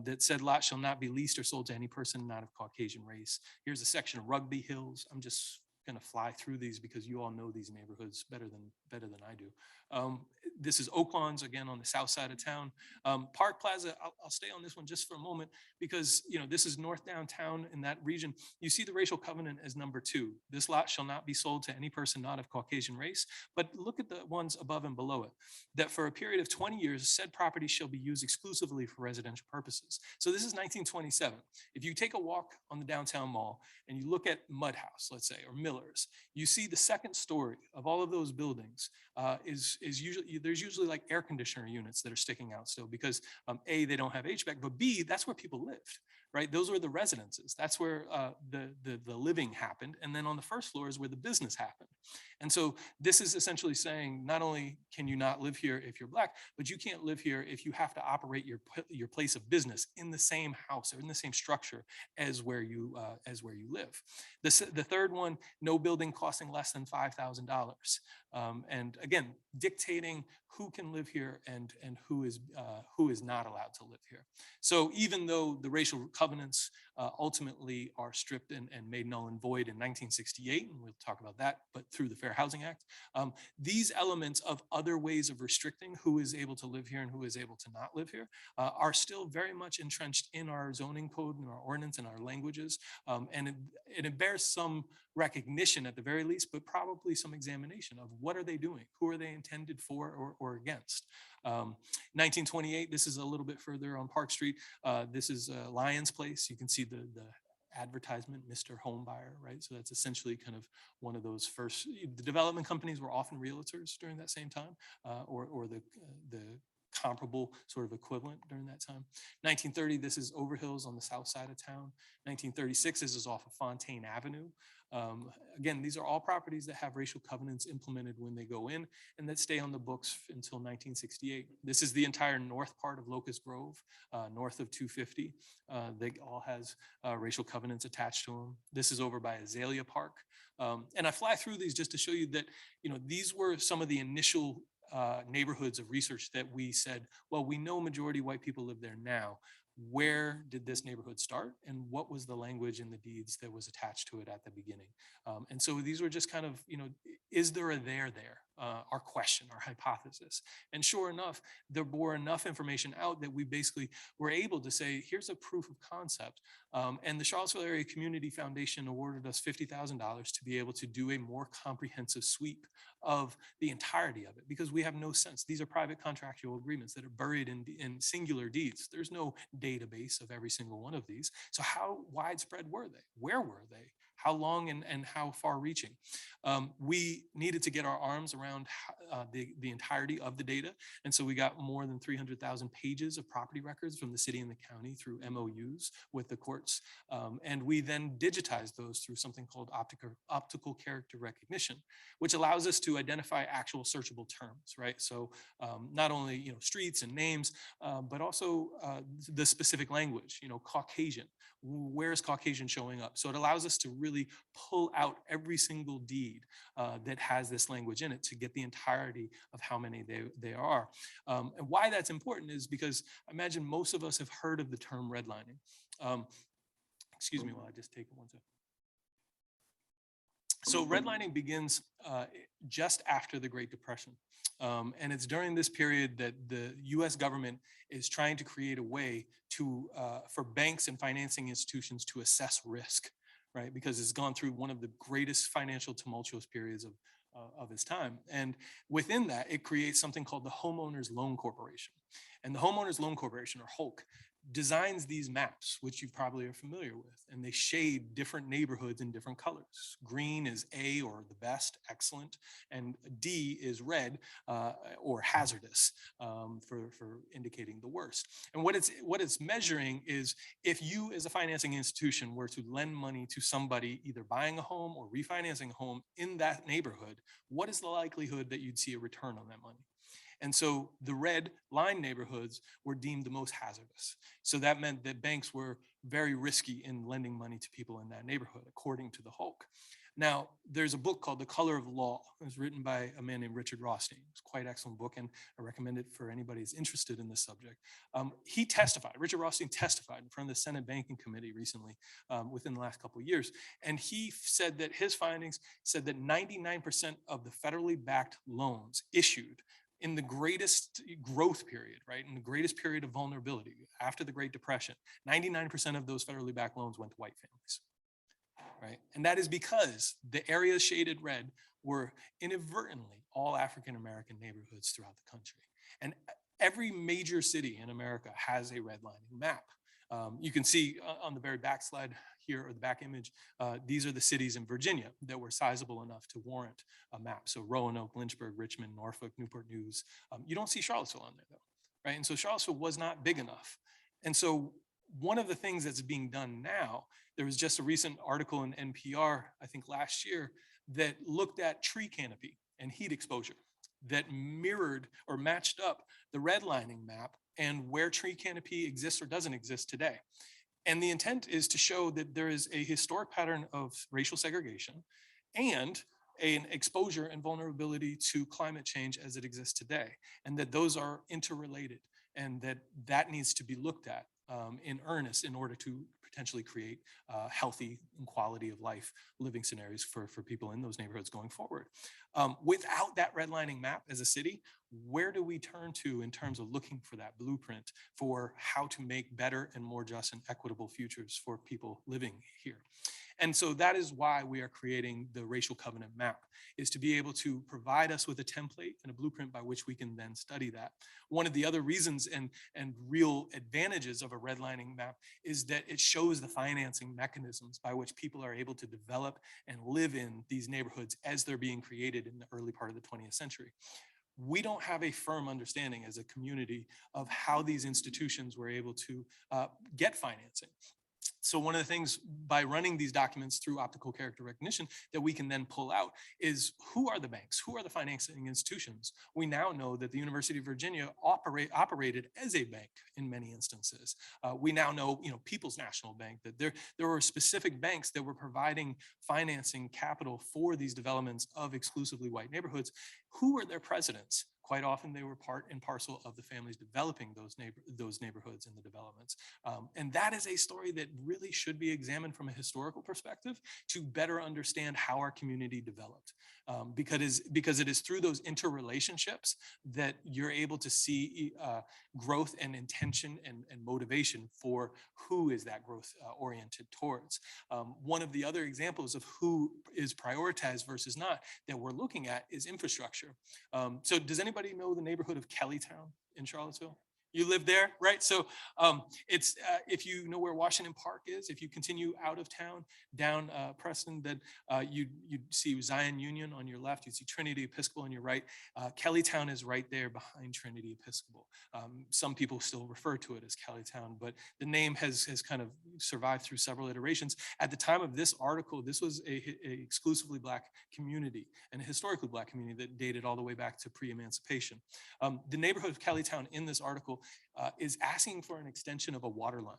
S3: that said lot shall not be leased or sold to any person not of Caucasian race. Here's a section of Rugby Hills. I'm just going to fly through these because you all know these neighborhoods better than I do. This is Oaklawn's, again, on the south side of town. Park Plaza, I'll stay on this one just for a moment because, you know, this is north downtown in that region. You see the racial covenant as number 2. This lot shall not be sold to any person not of Caucasian race, but look at the ones above and below it, that for a period of 20 years, said property shall be used exclusively for residential purposes. So this is 1927. If you take a walk on the downtown mall and you look at Mud House, let's say, or Miller's, you see the second story of all of those buildings is usually, there's usually like air conditioner units that are sticking out still because A, they don't have HVAC, but B, that's where people lived, right? Those were the residences. That's where the living happened. And then on the first floor is where the business happened. And so this is essentially saying, not only can you not live here if you're Black, but you can't live here if you have to operate your place of business in the same house or in the same structure as where you live. The third one, no building costing less than $5,000. And again, dictating who can live here and who is not allowed to live here. So even though the racial covenants ultimately are stripped and made null and void in 1968, and we'll talk about that, but through the Fair Housing Act, these elements of other ways of restricting who is able to live here and who is able to not live here are still very much entrenched in our zoning code and our ordinance and our languages. And it bears some recognition at the very least, but probably some examination of what are they doing? Who are they intended for or against? 1928, this is a little bit further on Park Street. This is Lyons Place. You can see the advertisement, Mr. Homebuyer, right? So that's essentially kind of one of those first, the development companies were often realtors during that same time, or the comparable sort of equivalent during that time. 1930, this is Overhills on the south side of town. 1936, this is off of Fontaine Avenue. Again, these are all properties that have racial covenants implemented when they go in and that stay on the books until 1968. This is the entire north part of Locust Grove, north of 250. They all has racial covenants attached to them. This is over by Azalea Park. And I fly through these just to show you that, you know, these were some of the initial neighborhoods of research that we said, well, we know majority white people live there now. Where did this neighborhood start and what was the language in the deeds that was attached to it at the beginning? And so these were just kind of, you know, is there a there? Our question, our hypothesis. And sure enough, there bore enough information out that we basically were able to say, here's a proof of concept. And the Charlottesville Area Community Foundation awarded us $50,000 to be able to do a more comprehensive sweep of the entirety of it, because we have no sense. These are private contractual agreements that are buried in singular deeds. There's no database of every single one of these. So how widespread were they? Where were they? How long and how far reaching? We needed to get our arms around the entirety of the data. And so we got more than 300,000 pages of property records from the city and the county through MOUs with the courts. And we then digitized those through something called optical character recognition, which allows us to identify actual searchable terms, right? So not only, you know, streets and names, but also the specific language, you know, Caucasian. Where is Caucasian showing up? So it allows us to really pull out every single deed that has this language in it to get the entirety of how many they are. And why that's important is because I imagine most of us have heard of the term redlining. Excuse me while I just take one second. So redlining begins just after the Great Depression. And it's during this period that the US government is trying to create a way to, for banks and financing institutions to assess risk, right? Because it's gone through one of the greatest financial tumultuous periods of his time. And within that, it creates something called the Homeowners Loan Corporation. And the Homeowners Loan Corporation, or HOLC, designs these maps, which you probably are familiar with, and they shade different neighborhoods in different colors. Green is A, or the best, excellent, and D is red, or hazardous, for indicating the worst. And what it's measuring is, if you as a financing institution were to lend money to somebody either buying a home or refinancing a home in that neighborhood, what is the likelihood that you'd see a return on that money? And so the red line neighborhoods were deemed the most hazardous. So that meant that banks were very risky in lending money to people in that neighborhood, according to the HOLC. Now, there's a book called The Color of Law. It was written by a man named Richard Rothstein. It's quite an excellent book, and I recommend it for anybody who's interested in this subject. Richard Rothstein testified in front of the Senate Banking Committee recently, within the last couple of years. And he said that his findings said that 99% of the federally backed loans issued in the greatest growth period, right, in the greatest period of vulnerability after the Great Depression, 99% of those federally backed loans went to white families, right? And that is because the areas shaded red were inadvertently all African-American neighborhoods throughout the country. And every major city in America has a redlining map. You can see on the very back slide here, or the back image, these are the cities in Virginia that were sizable enough to warrant a map. So Roanoke, Lynchburg, Richmond, Norfolk, Newport News. You don't see Charlottesville on there though, right? And so Charlottesville was not big enough. And so one of the things that's being done now, there was just a recent article in NPR, I think last year, that looked at tree canopy and heat exposure that mirrored or matched up the redlining map and where tree canopy exists or doesn't exist today. And the intent is to show that there is a historic pattern of racial segregation and an exposure and vulnerability to climate change as it exists today, and that those are interrelated, and that needs to be looked at in earnest in order to potentially create healthy and quality of life living scenarios for people in those neighborhoods going forward. Without that redlining map as a city, where do we turn to in terms of looking for that blueprint for how to make better and more just and equitable futures for people living here? And so that is why we are creating the Racial Covenant Map, is to be able to provide us with a template and a blueprint by which we can then study that. One of the other reasons and real advantages of a redlining map is that it shows the financing mechanisms by which people are able to develop and live in these neighborhoods as they're being created in the early part of the 20th century. We don't have a firm understanding as a community of how these institutions were able to get financing. So one of the things by running these documents through optical character recognition that we can then pull out is, who are the banks? Who are the financing institutions? We now know that the University of Virginia operated as a bank in many instances. We now know, People's National Bank, that there were specific banks that were providing financing capital for these developments of exclusively white neighborhoods. Who were their presidents? Quite often they were part and parcel of the families developing those neighborhoods and the developments. And that is a story that really should be examined from a historical perspective to better understand how our community developed. Because it is through those interrelationships that you're able to see growth and intention and motivation for who is that growth oriented towards. One of the other examples of who is prioritized versus not that we're looking at is infrastructure. So does anybody know the neighborhood of Kellytown in Charlottesville? You live there, right? So it's if you know where Washington Park is, if you continue out of town down Preston, then you'd see Zion Union on your left, you'd see Trinity Episcopal on your right. Kellytown is right there behind Trinity Episcopal. Some people still refer to it as Kellytown, but the name has kind of survived through several iterations. At the time of this article, this was a exclusively Black community and a historically Black community that dated all the way back to pre-emancipation. The neighborhood of Kellytown in this article is asking for an extension of a water line.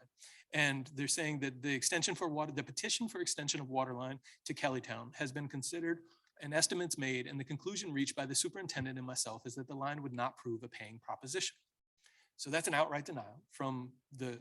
S3: And they're saying that the petition for extension of water line to Kellytown has been considered and estimates made, and the conclusion reached by the superintendent and myself is that the line would not prove a paying proposition. So that's an outright denial from the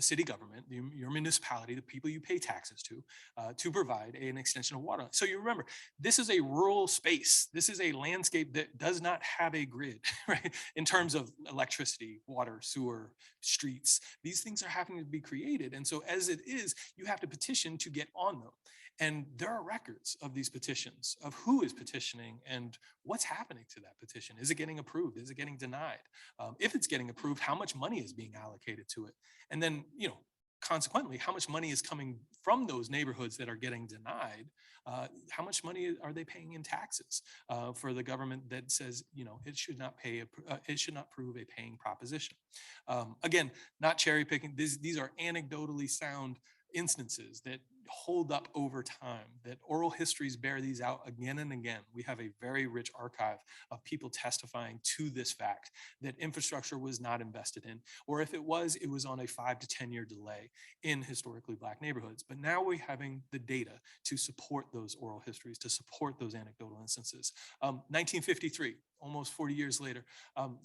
S3: city government, your municipality, the people you pay taxes to provide an extension of water. So you remember, this is a rural space. This is a landscape that does not have a grid, right? In terms of electricity, water, sewer, streets, these things are having to be created. And so as it is, you have to petition to get on them. And there are records of these petitions, of who is petitioning and what's happening to that petition. Is it getting approved? Is it getting denied? If it's getting approved, how much money is being allocated to it? And then, consequently, how much money is coming from those neighborhoods that are getting denied? How much money are they paying in taxes for the government that says, it should not prove a paying proposition? Again, not cherry picking. These are anecdotally sound instances that hold up over time, that oral histories bear these out again and again. We have a very rich archive of people testifying to this fact, that infrastructure was not invested in, or if it was on a 5 to 10 year delay in historically Black neighborhoods. But now we're having the data to support those oral histories, to support those anecdotal instances. 1953, almost 40 years later,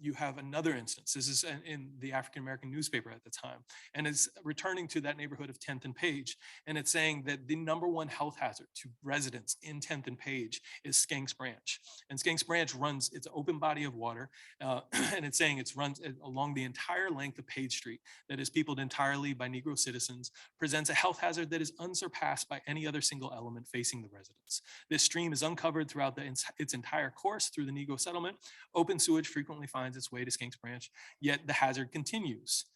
S3: you have another instance. This is in the African-American newspaper at the time, and it's returning to that neighborhood of 10th and Page, and it's saying that the #1 health hazard to residents in 10th and Page is Skanks Branch. And Skanks Branch runs, it's an open body of water, and it's saying it runs along the entire length of Page Street that is peopled entirely by Negro citizens, presents a health hazard that is unsurpassed by any other single element facing the residents. This stream is uncovered throughout its entire course through the Negro settlement. Open sewage frequently finds its way to Skanks Branch, yet the hazard continues.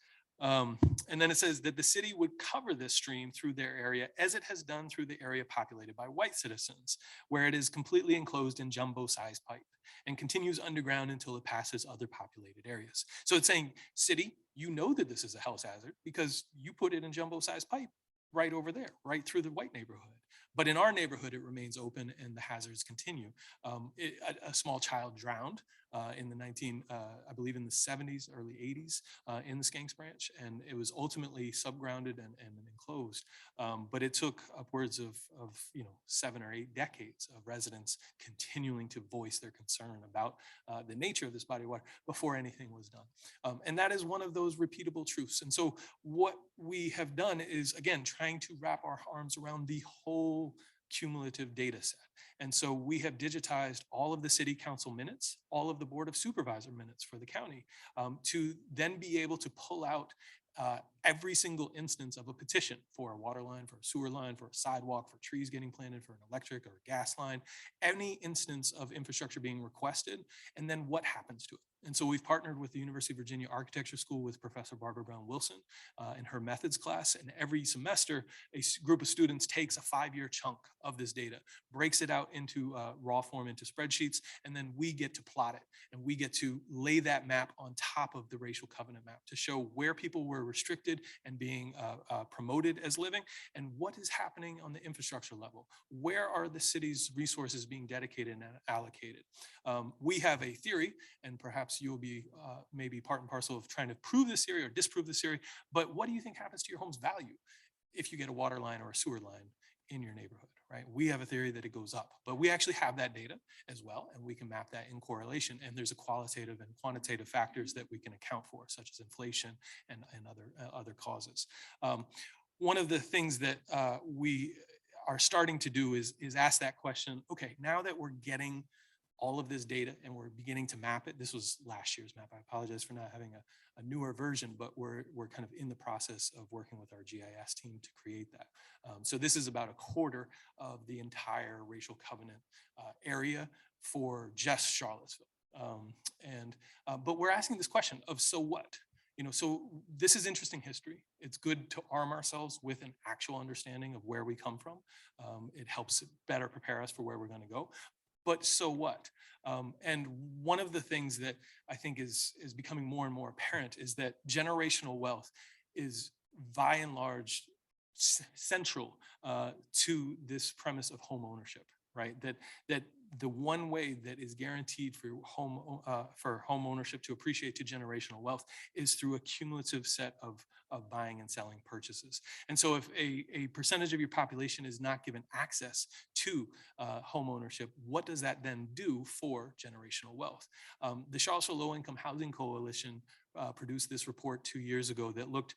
S3: And then it says that the city would cover this stream through their area as it has done through the area populated by white citizens, where it is completely enclosed in jumbo-sized pipe and continues underground until it passes other populated areas. So it's saying, city, you know that this is a health hazard because you put it in jumbo-sized pipe right over there, right through the white neighborhood. But in our neighborhood, it remains open and the hazards continue. A small child drowned in the I believe in the 70s, early 80s in the Skanks Branch, and it was ultimately subgrounded and enclosed. But it took upwards of 7 or 8 decades of residents continuing to voice their concern about the nature of this body of water before anything was done. And that is one of those repeatable truths. And so what we have done is, again, trying to wrap our arms around the whole cumulative data set. And so we have digitized all of the city council minutes, all of the board of supervisor minutes for the county, to then be able to pull out every single instance of a petition for a water line, for a sewer line, for a sidewalk, for trees getting planted, for an electric or a gas line, any instance of infrastructure being requested, and then what happens to it. And so we've partnered with the University of Virginia Architecture School with Professor Barbara Brown Wilson in her methods class. And every semester, a group of students takes a 5-year chunk of this data, breaks it out into raw form, into spreadsheets, and then we get to plot it. And we get to lay that map on top of the racial covenant map to show where people were restricted and being promoted as living, and what is happening on the infrastructure level. Where are the city's resources being dedicated and allocated? We have a theory, and perhaps you'll be maybe part and parcel of trying to prove this theory or disprove this theory, but what do you think happens to your home's value if you get a water line or a sewer line in your neighborhood, right? We have a theory that it goes up, but we actually have that data as well, and we can map that in correlation, and there's a qualitative and quantitative factors that we can account for, such as inflation and other causes. One of the things that we are starting to do is ask that question, okay, now that we're getting all of this data and we're beginning to map it. This was last year's map. I apologize for not having a newer version, but we're kind of in the process of working with our GIS team to create that. So this is about a quarter of the entire racial covenant area for just Charlottesville. But we're asking this question of, so what? So this is interesting history. It's good to arm ourselves with an actual understanding of where we come from. It helps better prepare us for where we're going to go. But so what? And one of the things that I think is becoming more and more apparent is that generational wealth is by and large central to this premise of home ownership, right? That the one way that is guaranteed for home ownership to appreciate to generational wealth is through a cumulative set of buying and selling purchases. And so if a percentage of your population is not given access to home ownership, what does that then do for generational wealth? The Charlottesville Low Income Housing Coalition produced this report 2 years ago that looked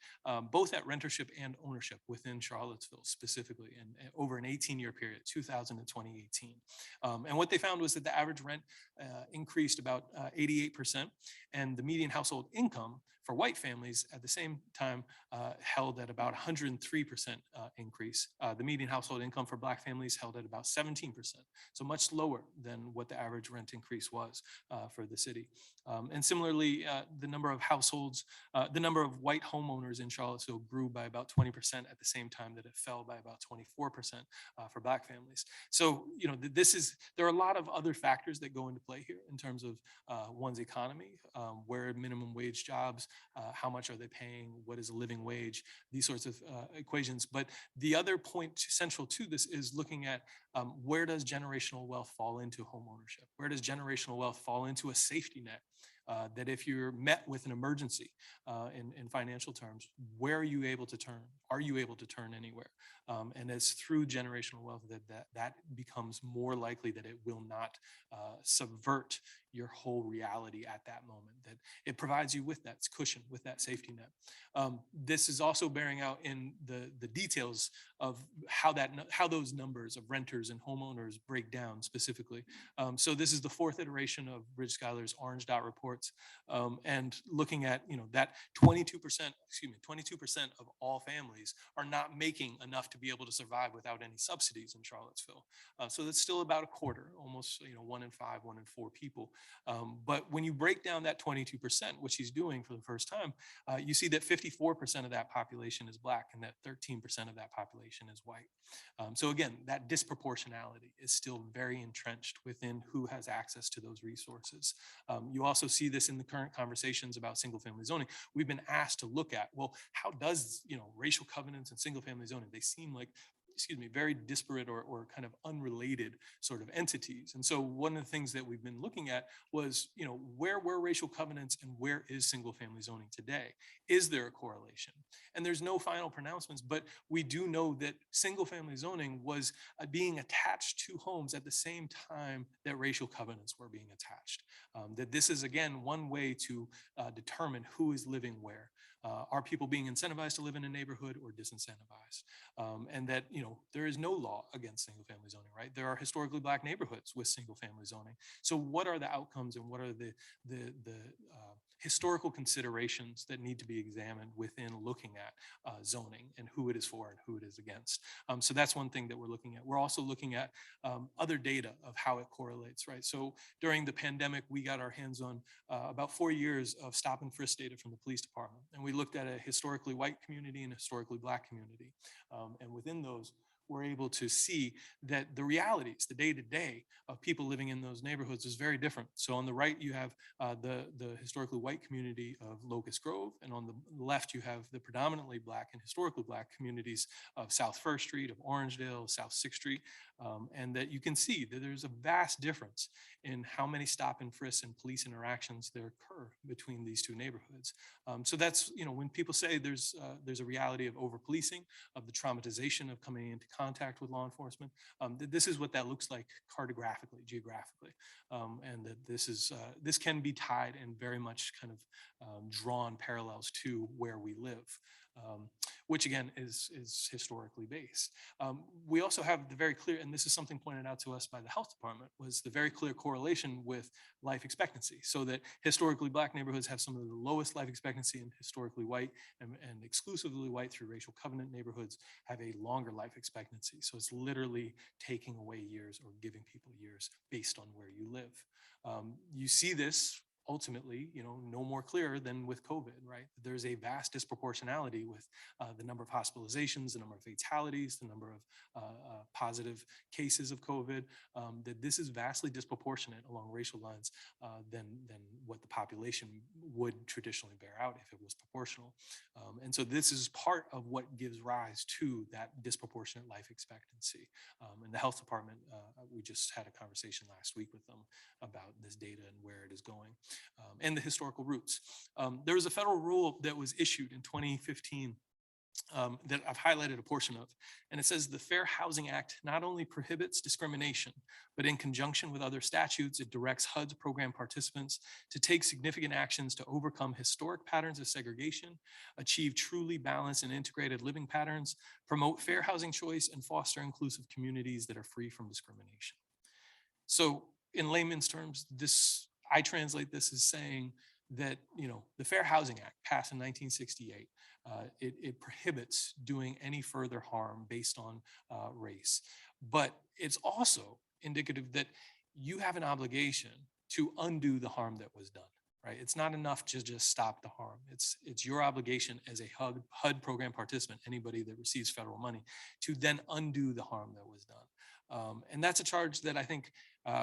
S3: both at rentership and ownership within Charlottesville specifically, and over an 18-year period, 2000 to 2018. And what what they found was that the average rent increased about 88%, and the median household income for white families at the same time held at about 103% increase. The median household income for Black families held at about 17%, so much lower than what the average rent increase was for the city. And similarly, the number of households, the number of white homeowners in Charlottesville grew by about 20% at the same time that it fell by about 24% for Black families. So, you know, there are a lot of other factors that go into play here in terms of one's economy, where minimum wage jobs, how much are they paying, what is a living wage, these sorts of equations. But the other point central to this is looking at where does generational wealth fall into home ownership? Where does generational wealth fall into a safety net? That if you're met with an emergency in financial terms, where are you able to turn? Are you able to turn anywhere? And it's through generational wealth that becomes more likely that it will not subvert your whole reality at that moment, that it provides you with that cushion, with that safety net. This is also bearing out in the details of how those numbers of renters and homeowners break down specifically. So this is the fourth iteration of Bridge Scholar's Orange Dot reports, and looking at, you know, that 22% of all families are not making enough to be able to survive without any subsidies in Charlottesville. So that's still about a quarter, almost, you know, 1 in 5, 1 in 4 people. But when you break down that 22%, which he's doing for the first time, you see that 54% of that population is Black and that 13% of that population is white. So again, that disproportionality is still very entrenched within who has access to those resources. You also see this in the current conversations about single family zoning. We've been asked to look at, well, how does, you know, racial covenants and single family zoning, they seem like, very disparate or kind of unrelated sort of entities. And so one of the things that we've been looking at was, you know, where were racial covenants and where is single family zoning today? Is there a correlation? And there's no final pronouncements, but we do know that single family zoning was being attached to homes at the same time that racial covenants were being attached. That this is, again, one way to determine who is living where. Are people being incentivized to live in a neighborhood or disincentivized? And that, you know, there is no law against single family zoning, right? There are historically Black neighborhoods with single family zoning. So what are the outcomes and what are the historical considerations that need to be examined within looking at zoning and who it is for and who it is against? So that's one thing that we're looking at. We're also looking at other data of how it correlates, right? So during the pandemic, we got our hands on about 4 years of stop and frisk data from the police department. And we looked at a historically white community and a historically Black community. And within those, we're able to see that the realities, the day-to-day of people living in those neighborhoods is very different. So on the right, you have the historically white community of Locust Grove, and on the left, you have the predominantly Black and historically Black communities of South First Street, of Orangedale, South 6th Street, and that you can see that there's a vast difference in how many stop and frisks and police interactions there occur between these two neighborhoods. So that's, you know, when people say there's a reality of over-policing, of the traumatization of coming into contact with law enforcement, this is what that looks like cartographically, geographically, and that this can be tied and very much kind of drawn parallels to where we live. Which again is historically based. We also have the very clear, and this is something pointed out to us by the health department, was the very clear correlation with life expectancy. So that historically Black neighborhoods have some of the lowest life expectancy, and historically white and exclusively white through racial covenant neighborhoods have a longer life expectancy. So it's literally taking away years or giving people years based on where you live. You see this ultimately, you know, no more clear than with COVID, right? There's a vast disproportionality with the number of hospitalizations, the number of fatalities, the number of positive cases of COVID, that this is vastly disproportionate along racial lines than what the population would traditionally bear out if it was proportional. And so this is part of what gives rise to that disproportionate life expectancy. And the health department, we just had a conversation last week with them about this data and where it is going. And the historical roots. There was a federal rule that was issued in 2015 that I've highlighted a portion of. And it says the Fair Housing Act not only prohibits discrimination, but in conjunction with other statutes, it directs HUD's program participants to take significant actions to overcome historic patterns of segregation, achieve truly balanced and integrated living patterns, promote fair housing choice, and foster inclusive communities that are free from discrimination. So in layman's terms, I translate this as saying that, the Fair Housing Act passed in 1968, it prohibits doing any further harm based on race. But it's also indicative that you have an obligation to undo the harm that was done. Right? It's not enough to just stop the harm. It's your obligation as a HUD program participant, anybody that receives federal money, to then undo the harm that was done. And that's a charge that I think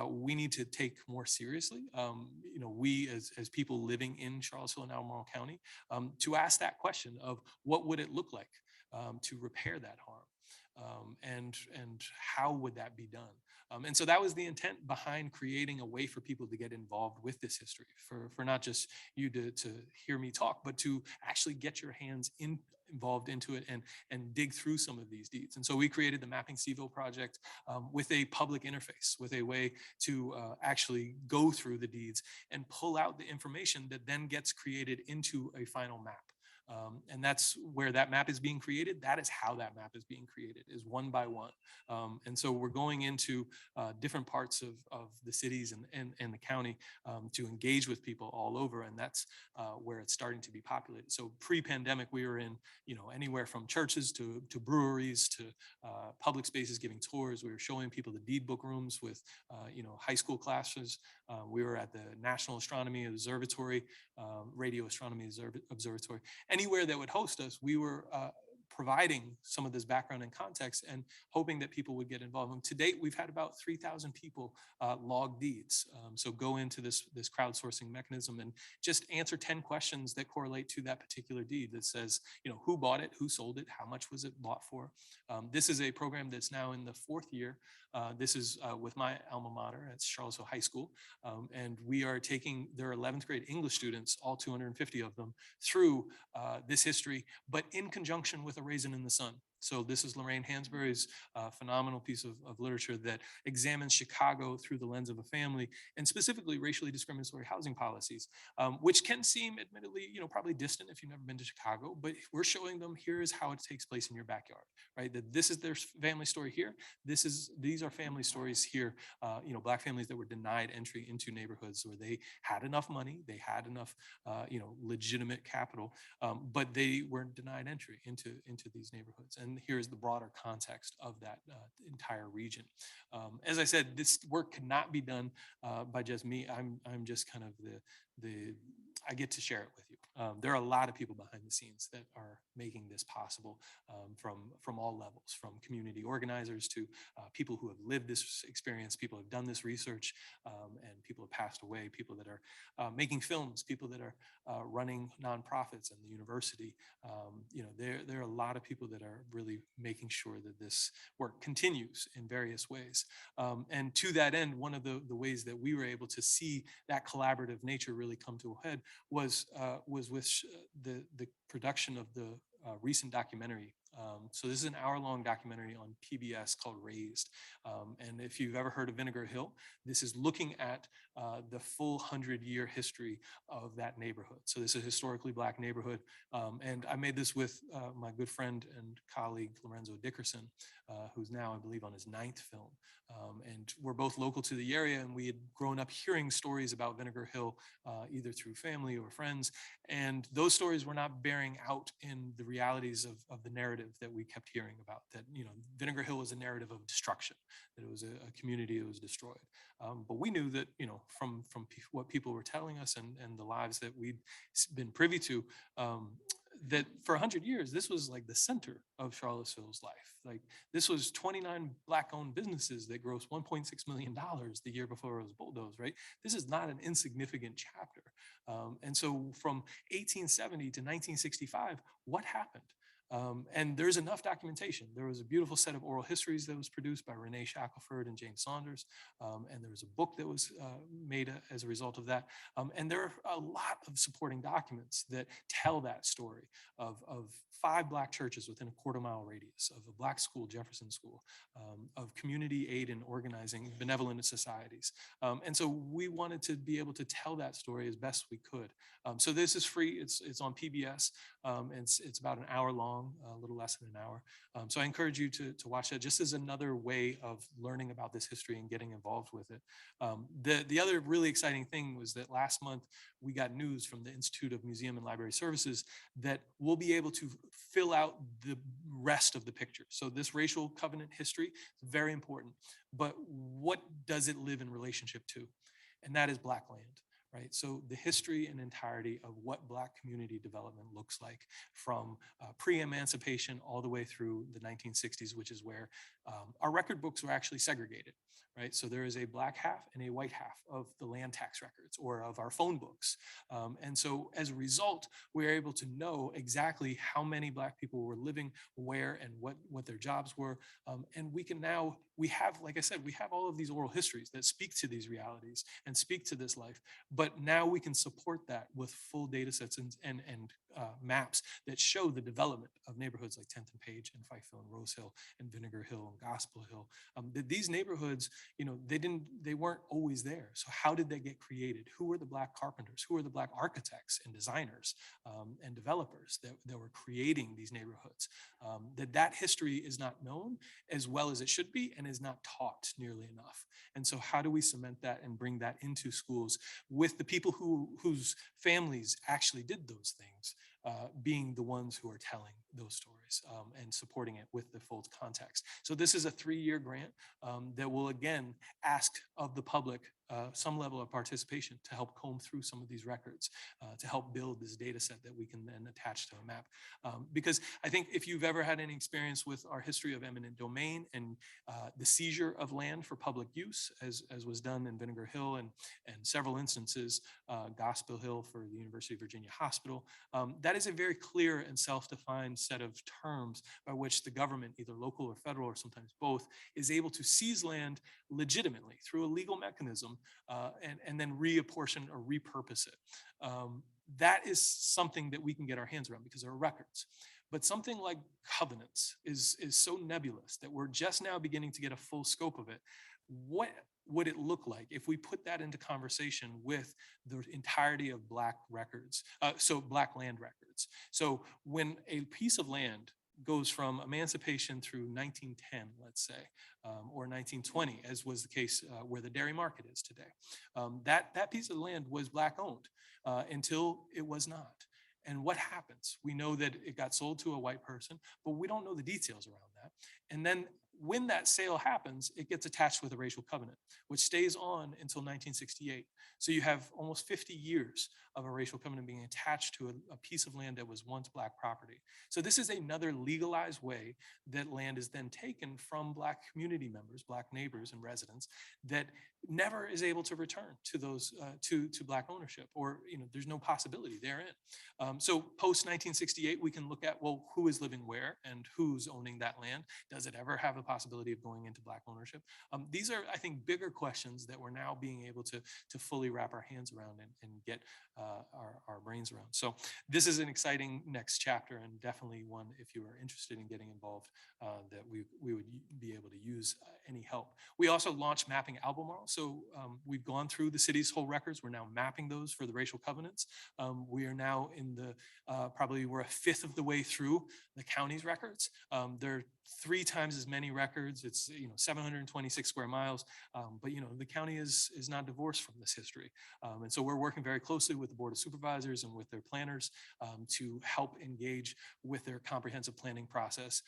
S3: we need to take more seriously. We as people living in Charlottesville and Albemarle County, to ask that question of what would it look like to repair that harm, and how would that be done? And so that was the intent behind creating a way for people to get involved with this history, for not just you to hear me talk, but to actually get your hands involved into it and dig through some of these deeds. And so we created the Mapping Cville project with a public interface, with a way to actually go through the deeds and pull out the information that then gets created into a final map. And that's where that map is being created. That is how that map is being created, is one by one. And so we're going into different parts of the cities and the county to engage with people all over. And that's where it's starting to be populated. So pre-pandemic, we were in, anywhere from churches to breweries to public spaces, giving tours. We were showing people the deed book rooms with, high school classes. We were at the National Astronomy Observatory, Radio Astronomy Observatory. Anywhere that would host us, we were providing some of this background and context and hoping that people would get involved. And to date, we've had about 3,000 people log deeds. So go into this crowdsourcing mechanism and just answer 10 questions that correlate to that particular deed that says, who bought it, who sold it, how much was it bought for. This is a program that's now in the 4th year. This is with my alma mater at Charlottesville High School. And we are taking their 11th grade English students, all 250 of them, through this history, but in conjunction with A Raisin in the Sun. So this is Lorraine Hansberry's phenomenal piece of literature that examines Chicago through the lens of a family, and specifically racially discriminatory housing policies, which can seem admittedly, probably distant if you've never been to Chicago, but we're showing them here is how it takes place in your backyard, right? That this is their family story here. These are family stories here, Black families that were denied entry into neighborhoods where they had enough money, they had enough, legitimate capital, but they weren't denied entry into these neighborhoods. And here's the broader context of that entire region. As I said, this work cannot be done by just me. I'm just kind of I get to share it with you. There are a lot of people behind the scenes that are making this possible, from all levels, from community organizers to people who have lived this experience, people who have done this research, and people have passed away, people that are making films, people that are running nonprofits and the university. There are a lot of people that are really making sure that this work continues in various ways. And to that end, one of the ways that we were able to see that collaborative nature really come to a head was with the production of the recent documentary. So this is an hour-long documentary on PBS called Raised. And if you've ever heard of Vinegar Hill, this is looking at the full 100-year history of that neighborhood. So this is a historically Black neighborhood. And I made this with my good friend and colleague, Lorenzo Dickerson, who's now, I believe, on his 9th film. And we're both local to the area, and we had grown up hearing stories about Vinegar Hill, either through family or friends. And those stories were not bearing out in the realities of the narrative that we kept hearing about, that, Vinegar Hill was a narrative of destruction, that it was a community that was destroyed. But we knew that, from what people were telling us and the lives that we'd been privy to, that for 100 years, this was like the center of Charlottesville's life. Like, this was 29 Black-owned businesses that grossed $1.6 million the year before it was bulldozed, right? This is not an insignificant chapter. And so from 1870 to 1965, what happened? And there's enough documentation. There was a beautiful set of oral histories that was produced by Renee Shackelford and James Saunders. And there was a book that was made as a result of that. And there are a lot of supporting documents that tell that story of 5 Black churches within a quarter-mile radius, of a Black school, Jefferson School, of community aid and organizing, benevolent societies. And so we wanted to be able to tell that story as best we could. So this is free. It's on PBS. It's about an hour long. long, a little less than an hour. So I encourage you to watch that just as another way of learning about this history and getting involved with it. The other really exciting thing was that last month we got news from the Institute of Museum and Library Services that we'll be able to fill out the rest of the picture. So this racial covenant history is very important, but what does it live in relationship to? And that is Black land. Right? So the history and entirety of what Black community development looks like from pre-emancipation all the way through the 1960s, which is where our record books were actually segregated, right? So there is a Black half and a white half of the land tax records or of our phone books. And so as a result, we're able to know exactly how many Black people were living where and what their jobs were. And we can now, we have, like I said, we have all of these oral histories that speak to these realities and speak to this life. But now we can support that with full data sets and maps that show the development of neighborhoods like 10th and Page and Fikeville and Rose Hill and Vinegar Hill and Gospel Hill. These neighborhoods, you know, they weren't always there. So how did they get created? Who were the Black carpenters? Who were the Black architects and designers and developers that were creating these neighborhoods? That history is not known as well as it should be and is not taught nearly enough. And so how do we cement that and bring that into schools with the people whose families actually did those things, being the ones who are telling those stories and supporting it with the full context. So this is a 3-year grant that will again ask of the public some level of participation to help comb through some of these records, to help build this data set that we can then attach to a map. Because I think if you've ever had any experience with our history of eminent domain and the seizure of land for public use, as was done in Vinegar Hill and several instances, Gospel Hill for the University of Virginia Hospital, that is a very clear and self-defined set of terms by which the government, either local or federal or sometimes both, is able to seize land legitimately through a legal mechanism and then reapportion or repurpose it. That is something that we can get our hands around because there are records. But something like covenants is so nebulous that we're just now beginning to get a full scope of it. What would it look like if we put that into conversation with the entirety of Black records, so Black land records? So when a piece of land goes from emancipation through 1910, let's say, or 1920, as was the case where the dairy market is today, that piece of land was Black owned until it was not. And what happens? We know that it got sold to a white person, but we don't know the details around that. And then when that sale happens, it gets attached with a racial covenant, which stays on until 1968. So you have almost 50 years of a racial covenant being attached to a piece of land that was once Black property. So this is another legalized way that land is then taken from Black community members, Black neighbors and residents that never is able to return to those to Black ownership, or there's no possibility therein. So post 1968, we can look at, well, who is living where and who's owning that land? Does it ever have a possibility of going into Black ownership? These are, I think, bigger questions that we're now being able to fully wrap our hands around and get our brains around. So this is an exciting next chapter, and definitely one, if you are interested in getting involved, that we would be able to use any help. We also launched Mapping Albemarle. So we've gone through the city's whole records. We're now mapping those for the racial covenants. We are now in the, probably we're a fifth of the way through the county's records. There are 3 times as many records. It's 726 square miles, but the county is not divorced from this history. And so we're working very closely with the Board of Supervisors and with their planners to help engage with their comprehensive planning process,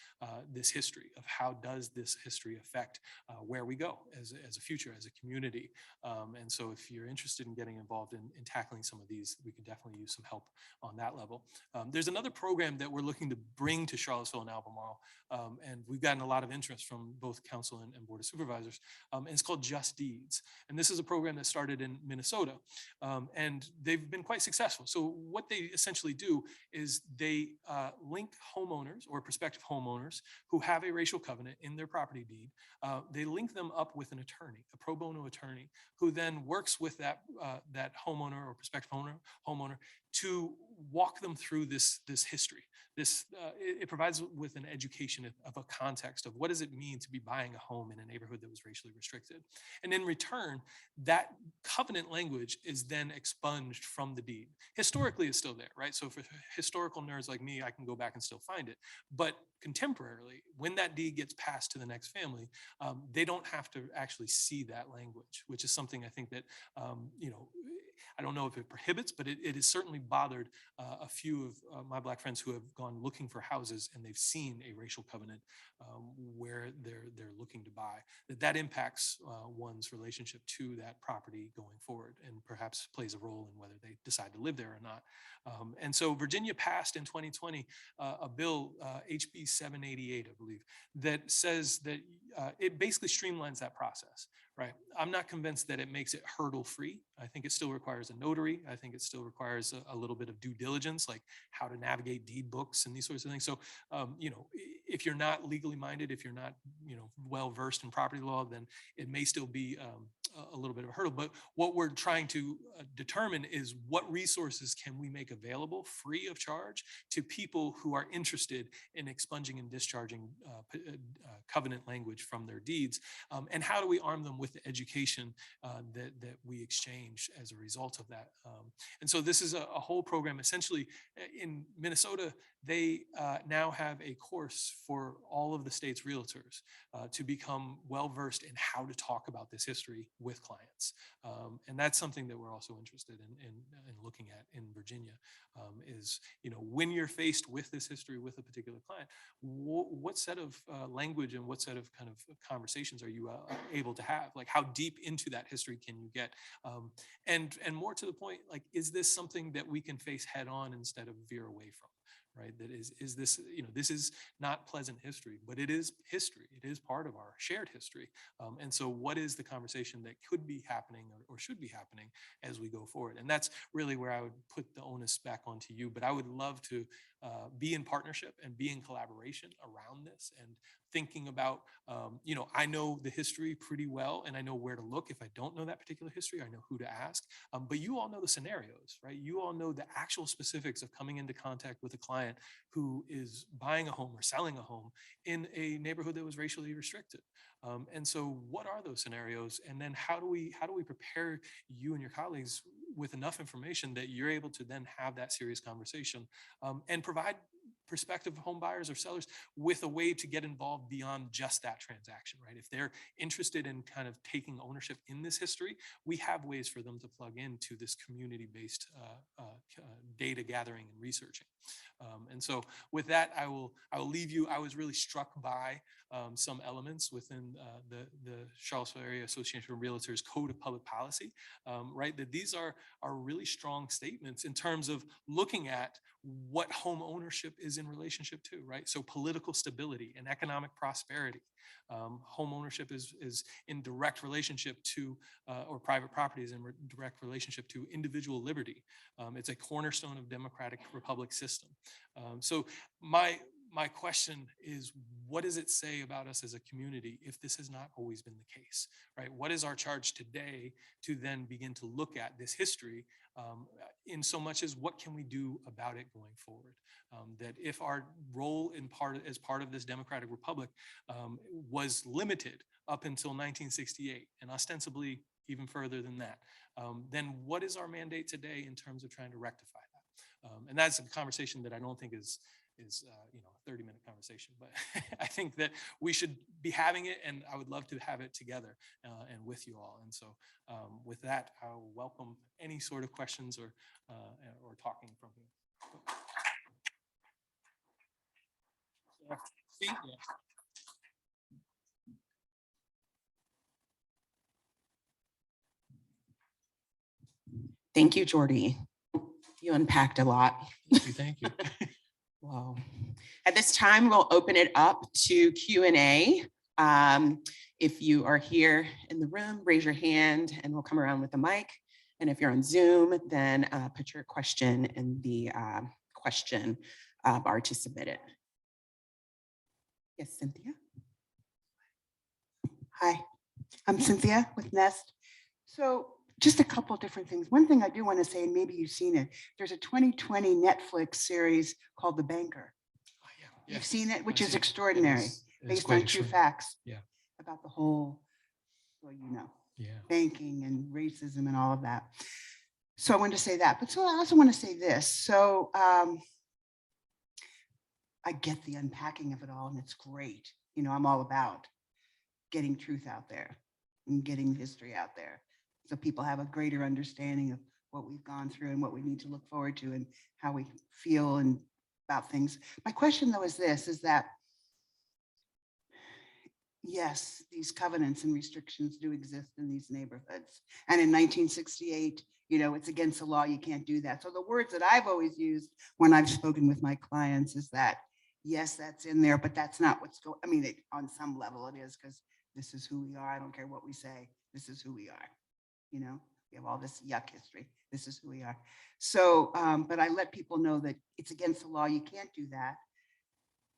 S3: this history of how does this history affect where we go as a future, as a community. And so if you're interested in getting involved in tackling some of these, we could definitely use some help on that level. There's another program that we're looking to bring to Charlottesville and Albemarle, and we've gotten a lot of interest from both council and Board of Supervisors, and it's called Just Deeds. And this is a program that started in Minnesota, and they've been quite successful. So what they essentially do is they link homeowners or prospective homeowners who have a racial covenant in their property deed. They link them up with an attorney, a pro bono attorney, who then works with that homeowner or prospective homeowner to walk them through this history. It provides with an education of a context of what does it mean to be buying a home in a neighborhood that was racially restricted. And in return, that covenant language is then expunged from the deed. Historically, it's still there, right? So for historical nerds like me, I can go back and still find it. But contemporarily, when that deed gets passed to the next family, they don't have to actually see that language, which is something I think that, I don't know if it prohibits, but it has certainly bothered a few of my Black friends who have gone looking for houses and they've seen a racial covenant where they're looking to buy. That impacts one's relationship to that property going forward, and perhaps plays a role in whether they decide to live there or not. And so Virginia passed in 2020 a bill, HB 788, I believe, that says that it basically streamlines that process. Right. I'm not convinced that it makes it hurdle free. I think it still requires a notary. I think it still requires a little bit of due diligence, like how to navigate deed books and these sorts of things. So, if you're not legally minded, if you're not, well versed in property law, then it may still be a little bit of a hurdle. But what we're trying to determine is what resources can we make available free of charge to people who are interested in expunging and discharging covenant language from their deeds, and how do we arm them with the education that we exchange as a result of that. And so this is a whole program. Essentially, in Minnesota, they now have a course for all of the state's realtors to become well-versed in how to talk about this history with clients. And that's something that we're also interested in looking at in Virginia, is, when you're faced with this history with a particular client, what set of language and what set of kind of conversations are you able to have? Like, how deep into that history can you get? And more to the point, like, is this something that we can face head on instead of veer away from? Right? That is this, this is not pleasant history, but it is history. It is part of our shared history. And so what is the conversation that could be happening or should be happening as we go forward? And that's really where I would put the onus back onto you. But I would love to be in partnership and be in collaboration around this, and thinking about, I know the history pretty well, and I know where to look. If I don't know that particular history, I know who to ask. But you all know the scenarios, right? You all know the actual specifics of coming into contact with a client who is buying a home or selling a home in a neighborhood that was racially restricted. And so what are those scenarios? And then how do we prepare you and your colleagues with enough information that you're able to then have that serious conversation, and provide prospective home buyers or sellers with a way to get involved beyond just that transaction, right? If they're interested in kind of taking ownership in this history, we have ways for them to plug into this community-based data gathering and researching. And so with that, I will leave you. I was really struck by some elements within the Charlottesville Area Association of Realtors Code of Public Policy, right? That these are really strong statements in terms of looking at what home ownership is in relationship to, right? So political stability and economic prosperity. Home ownership is in direct relationship to, or private property is in direct relationship to individual liberty. It's a cornerstone of democratic republic system. So my question is, what does it say about us as a community if this has not always been the case, right? What is our charge today to then begin to look at this history, in so much as what can we do about it going forward? That if our role as part of this democratic republic was limited up until 1968, and ostensibly even further than that, then what is our mandate today in terms of trying to rectify that? And that's a conversation that I don't think is a 30-minute conversation, but I think that we should be having it, and I would love to have it together and with you all. And so with that, I'll welcome any sort of questions or talking from you. Yeah.
S1: Thank you, Jordy. You unpacked a lot.
S3: Thank you.
S1: Wow. At this time, we'll open it up to Q&A. If you are here in the room, raise your hand and we'll come around with the mic. And if you're on Zoom, then put your question in the question bar to submit it. Yes, Cynthia.
S4: Hi, I'm Cynthia with Nest. So just a couple different things. One thing I do want to say, and maybe you've seen it, there's a 2020 Netflix series called The Banker.
S3: Oh, yeah.
S4: You've seen it, which
S3: I've
S4: is
S3: seen it.
S4: extraordinary,
S3: It is
S4: based
S3: quite
S4: on true
S3: extraordinary.
S4: facts.
S3: Yeah.
S4: About the whole, well,
S3: Yeah.
S4: banking and racism and all of that. So I wanted to say that, but so I also want to say this. So I get the unpacking of it all, and it's great. I'm all about getting truth out there and getting history out there, so people have a greater understanding of what we've gone through and what we need to look forward to and how we feel and about things. My question though is this, is that yes, these covenants and restrictions do exist in these neighborhoods. And in 1968, it's against the law, you can't do that. So the words that I've always used when I've spoken with my clients is that, yes, that's in there, but that's not what's going, on some level it is, because this is who we are. I don't care what we say. This is who we are. We have all this yuck history. This is who we are. So, but I let people know that it's against the law. You can't do that.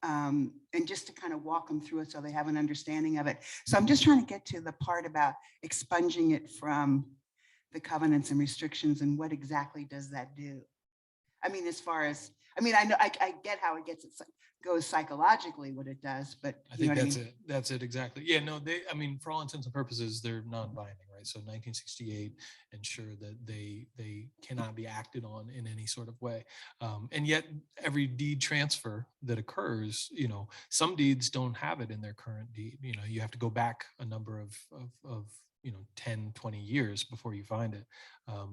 S4: And just to kind of walk them through it so they have an understanding of it. So I'm just trying to get to the part about expunging it from the covenants and restrictions, and what exactly does that do? As far as, I know, I get how it goes psychologically, what it does, but
S3: I think that's it. That's it exactly. Yeah, no, for all intents and purposes, they're non-binding, right? So 1968 ensure that they cannot be acted on in any sort of way. And yet every deed transfer that occurs, some deeds don't have it in their current deed. You have to go back a number of 10, 20 years before you find it.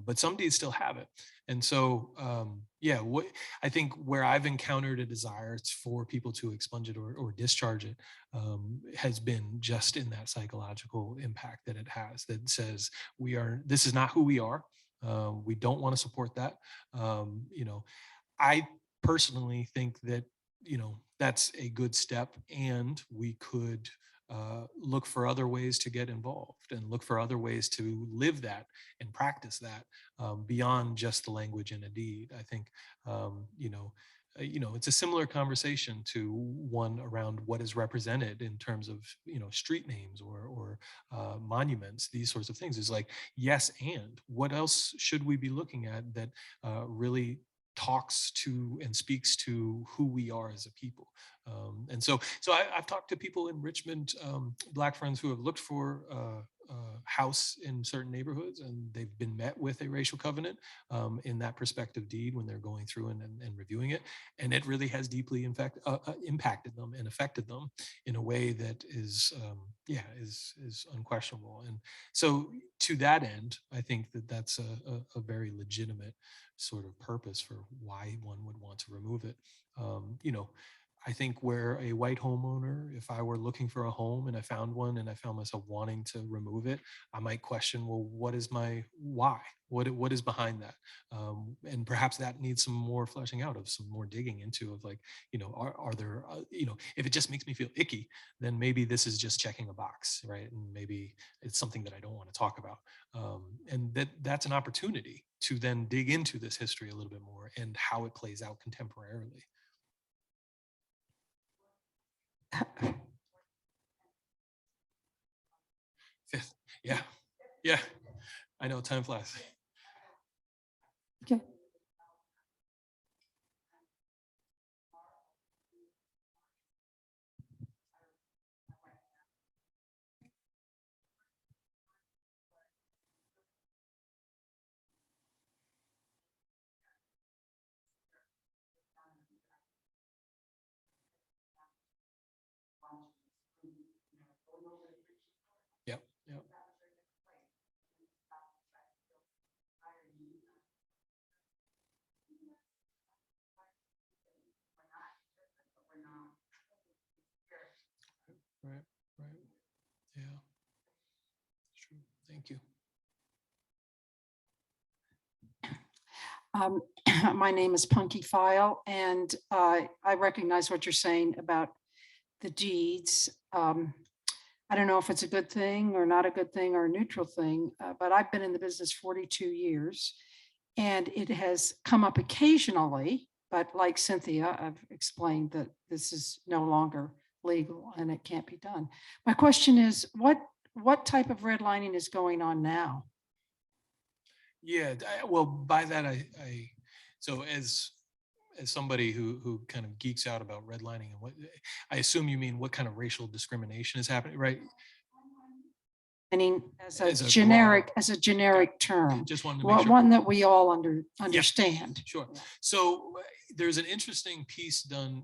S3: But some deeds still have it. And so, what I think where I've encountered a desire for people to expunge it or discharge it has been just in that psychological impact that it has, that says this is not who we are. We don't want to support that. I personally think that, that's a good step, and we could look for other ways to get involved and look for other ways to live that and practice that beyond just the language in a deed. I think, it's a similar conversation to one around what is represented in terms of, street names or monuments, these sorts of things. Is like, yes, and what else should we be looking at that really talks to and speaks to who we are as a people. And so I've talked to people in Richmond, Black friends who have looked for a house in certain neighborhoods, and they've been met with a racial covenant in that prospective deed when they're going through and reviewing it. And it really has deeply impacted them and affected them in a way that is unquestionable. And so to that end, I think that that's a very legitimate sort of purpose for why one would want to remove it. I think where a white homeowner, if I were looking for a home and I found one and I found myself wanting to remove it, I might question, well, what is my why? What is behind that? And perhaps that needs some more fleshing out, of some more digging into, of like, are there, if it just makes me feel icky, then maybe this is just checking a box, right? And maybe it's something that I don't want to talk about. And that's an opportunity to then dig into this history a little bit more and how it plays out contemporarily. Fifth. Yeah. I know, time flies.
S5: Okay.
S3: Yep. Right. Yeah. It's true. Thank you.
S5: My name is Punky File, and I recognize what you're saying about the deeds. I don't know if it's a good thing or not a good thing or a neutral thing, but I've been in the business 42 years, and it has come up occasionally, but like Cynthia, I've explained that this is no longer legal and it can't be done. My question is, what type of redlining is going on now?
S3: Yeah, well, by that, so as somebody who kind of geeks out about redlining and what, I assume you mean what kind of racial discrimination is happening, right?
S5: I mean, as
S3: As
S5: a
S3: a
S5: generic term,
S3: Just wanted to make sure.
S5: one that we all understand.
S3: Sure. So there's an interesting piece done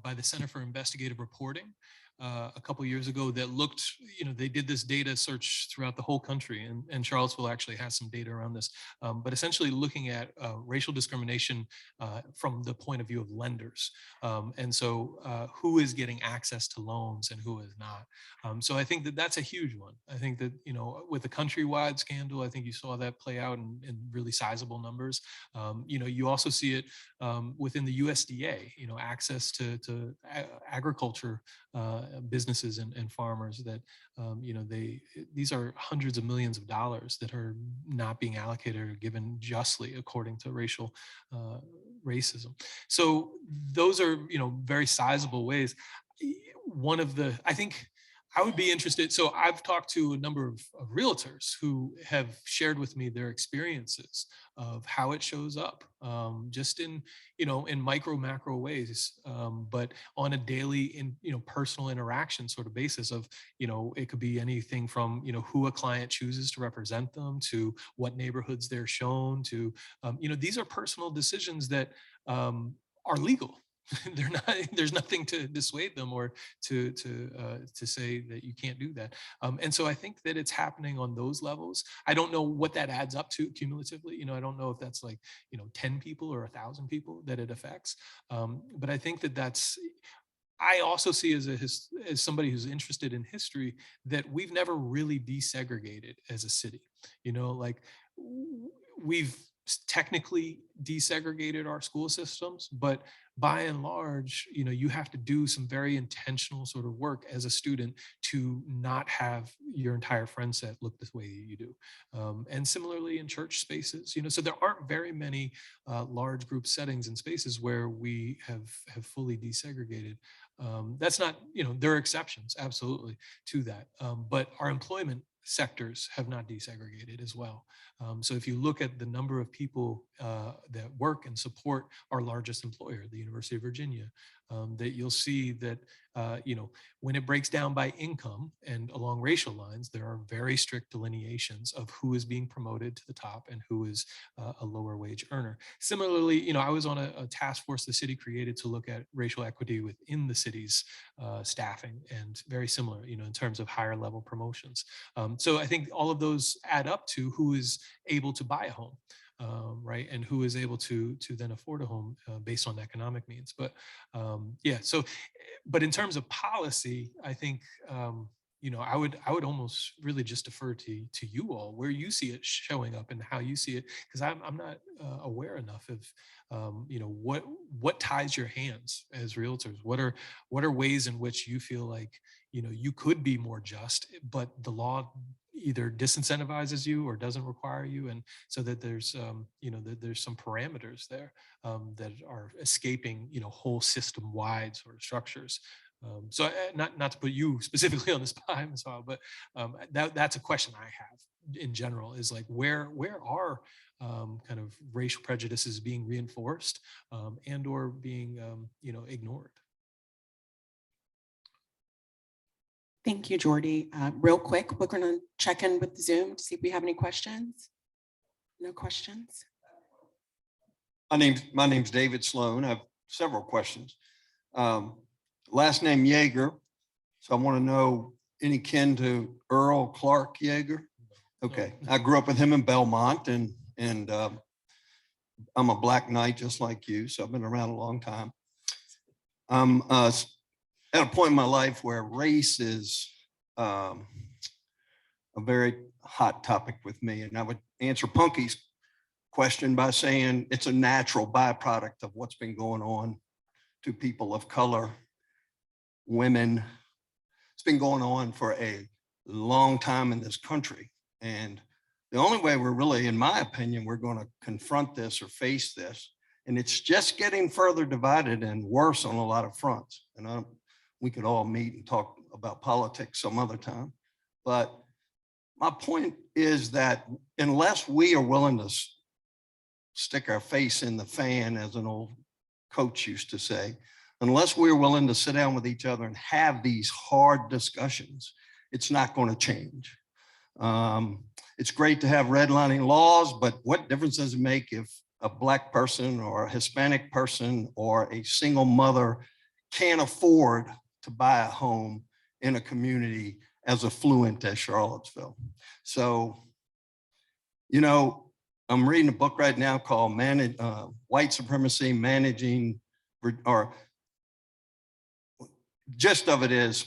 S3: by the Center for Investigative Reporting a couple years ago that looked, they did this data search throughout the whole country, and Charlottesville actually has some data around this, but essentially looking at racial discrimination from the point of view of lenders. And so who is getting access to loans and who is not. So I think that that's a huge one. I think that, with the countrywide scandal, I think you saw that play out in really sizable numbers. You also see it within the USDA, access to agriculture businesses and farmers that, these are hundreds of millions of dollars that are not being allocated or given justly according to racism. So those are, very sizable ways. One of the, I think, I would be interested. So I've talked to a number of realtors who have shared with me their experiences of how it shows up, just in micro macro ways, but on a daily personal interaction sort of basis of, it could be anything from, who a client chooses to represent them to what neighborhoods they're shown to, these are personal decisions that are legal. They're not, there's nothing to dissuade them or to say that you can't do that. And so I think that it's happening on those levels. I don't know what that adds up to cumulatively. I don't know if that's like, 10 people or 1,000 people that it affects. But I think that I also see as somebody who's interested in history that we've never really desegregated as a city. Like we've technically desegregated our school systems, but by and large, you have to do some very intentional sort of work as a student to not have your entire friend set look the way you do. And similarly in church spaces, so there aren't very many large group settings and spaces where we have fully desegregated. That's not, there are exceptions, absolutely, to that. But our employment sectors have not desegregated as well. So if you look at the number of people that work and support our largest employer, the University of Virginia, that you'll see that, when it breaks down by income and along racial lines, there are very strict delineations of who is being promoted to the top and who is a lower wage earner. Similarly, I was on a task force the city created to look at racial equity within the city's staffing, and very similar, in terms of higher level promotions. So I think all of those add up to who is able to buy a home. Right, and who is able to then afford a home based on economic means. But yeah, so, but in terms of policy, I think I would almost really just defer to you all where you see it showing up and how you see it, because I'm not aware enough of what ties your hands as realtors. What are ways in which you feel like you could be more just, but the law either disincentivizes you or doesn't require you, and so that there's that there's some parameters there that are escaping whole system wide sort of structures. So not to put you specifically on the spot, but that's a question I have in general, is like where are kind of racial prejudices being reinforced and or being ignored.
S1: Thank you, Jordy. Real quick, we're going to check in with Zoom to see if we have any questions. No questions?
S6: My name's David Sloan. I have several questions. Last name Yager. So I want to know, any kin to Earl Clark Yager? Okay. I grew up with him in Belmont, and I'm a Black Knight just like you. So I've been around a long time. I'm at a point in my life where race is a very hot topic with me. And I would answer Punky's question by saying it's a natural byproduct of what's been going on to people of color, women. It's been going on for a long time in this country. And the only way we're really, in my opinion, we're going to confront this or face this, and it's just getting further divided and worse on a lot of fronts. And we could all meet and talk about politics some other time. But my point is that unless we are willing to stick our face in the fan, as an old coach used to say, unless we're willing to sit down with each other and have these hard discussions, it's not going to change. It's great to have redlining laws, but what difference does it make if a Black person or a Hispanic person or a single mother can't afford to buy a home in a community as affluent as Charlottesville? So, you know, I'm reading a book right now called White Supremacy Managing, or gist of it is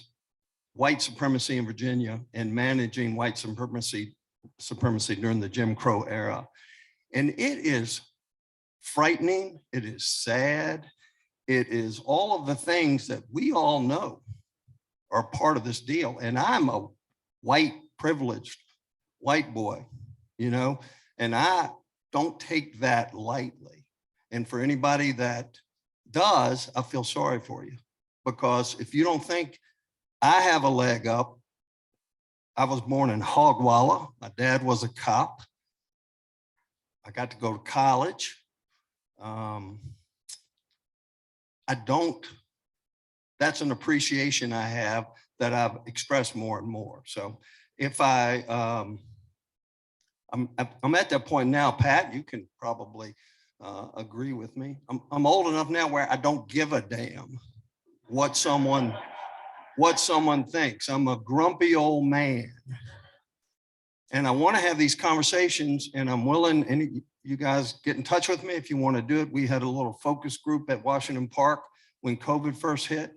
S6: white supremacy in Virginia and managing white supremacy during the Jim Crow era. And it is frightening. It is sad. It is all of the things that we all know are part of this deal. And I'm a white, privileged white boy, you know, and I don't take that lightly. And for anybody that does, I feel sorry for you, because if you don't think I have a leg up, I was born in Hogwalla. My dad was a cop. I got to go to college. That's an appreciation I have that I've expressed more and more. So if I'm at that point now, Pat, you can probably agree with me. I'm old enough now where I don't give a damn what someone thinks. I'm a grumpy old man. And I want to have these conversations, and I'm willing, and you guys get in touch with me if you want to do it. We had a little focus group at Washington Park when COVID first hit.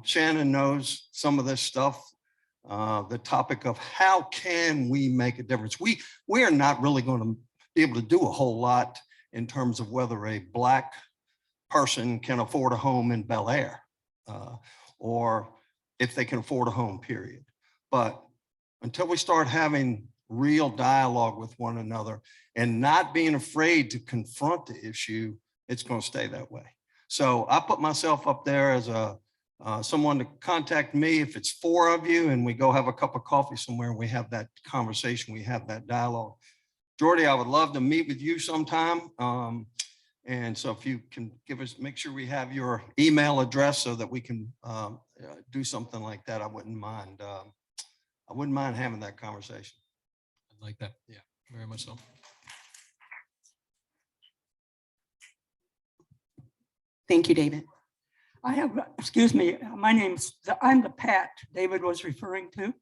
S6: Shannon knows some of this stuff, the topic of how can we make a difference? We are not really going to be able to do a whole lot in terms of whether a Black person can afford a home in Bel Air, or if they can afford a home, period. But until we start having real dialogue with one another and not being afraid to confront the issue, it's going to stay that way. So I put myself up there as someone to contact me if it's 4 of you and we go have a cup of coffee somewhere and we have that conversation, we have that dialogue. Jordy, I would love to meet with you sometime. And so if you can make sure we have your email address so that we can do something like that, I wouldn't mind having that conversation.
S3: I like that. Yeah, very much so.
S1: Thank you, David.
S7: I have, excuse me, I'm the Pat David was referring to.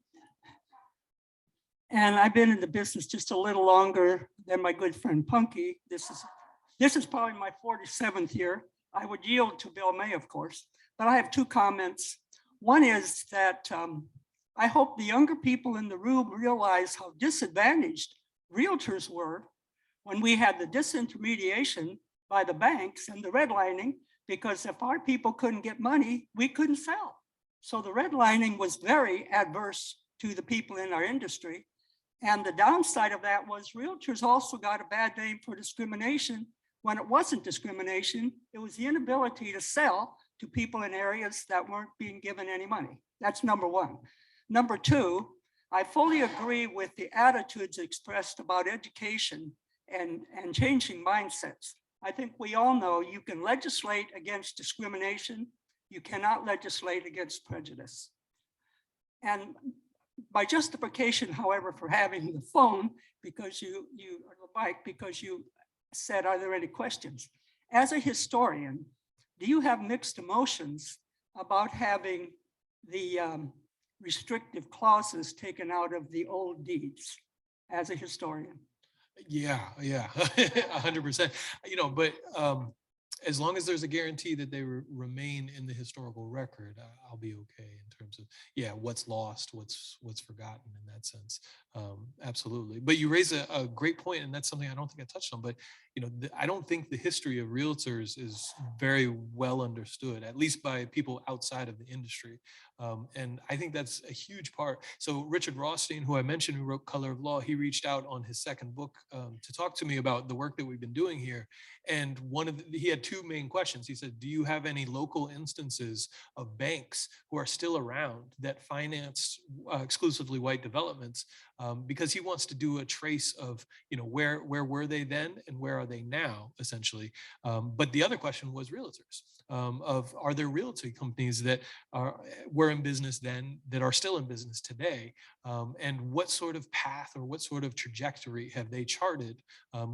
S7: And I've been in the business just a little longer than my good friend Punky. This is probably my 47th year. I would yield to Bill May, of course, but I have 2 comments. One is that I hope the younger people in the room realize how disadvantaged realtors were when we had the disintermediation by the banks and the redlining, because if our people couldn't get money, we couldn't sell. So the redlining was very adverse to the people in our industry. And the downside of that was realtors also got a bad name for discrimination when it wasn't discrimination. It was the inability to sell to people in areas that weren't being given any money. That's number 1. Number 2, I fully agree with the attitudes expressed about education and changing mindsets. I think we all know you can legislate against discrimination. You cannot legislate against prejudice. And my justification, however, for having the phone, because you said, are there any questions? As a historian, do you have mixed emotions about having the restrictive clauses taken out of the old deeds as a historian?
S3: Yeah, 100%. You know, but as long as there's a guarantee that they remain in the historical record, I'll be okay in terms of, what's lost, what's forgotten in that sense. Absolutely. But you raise a great point, and that's something I don't think I touched on, but I don't think the history of realtors is very well understood, at least by people outside of the industry. And I think that's a huge part. So Richard Rothstein, who I mentioned, who wrote Color of Law, he reached out on his 2nd book to talk to me about the work that we've been doing here. And he had 2 main questions. He said, do you have any local instances of banks who are still around that finance exclusively white developments because he wants to do a trace of, where were they then and where are they now, essentially. But the other question was realtors. Are there realty companies that were in business then that are still in business today? And what sort of path or what sort of trajectory have they charted,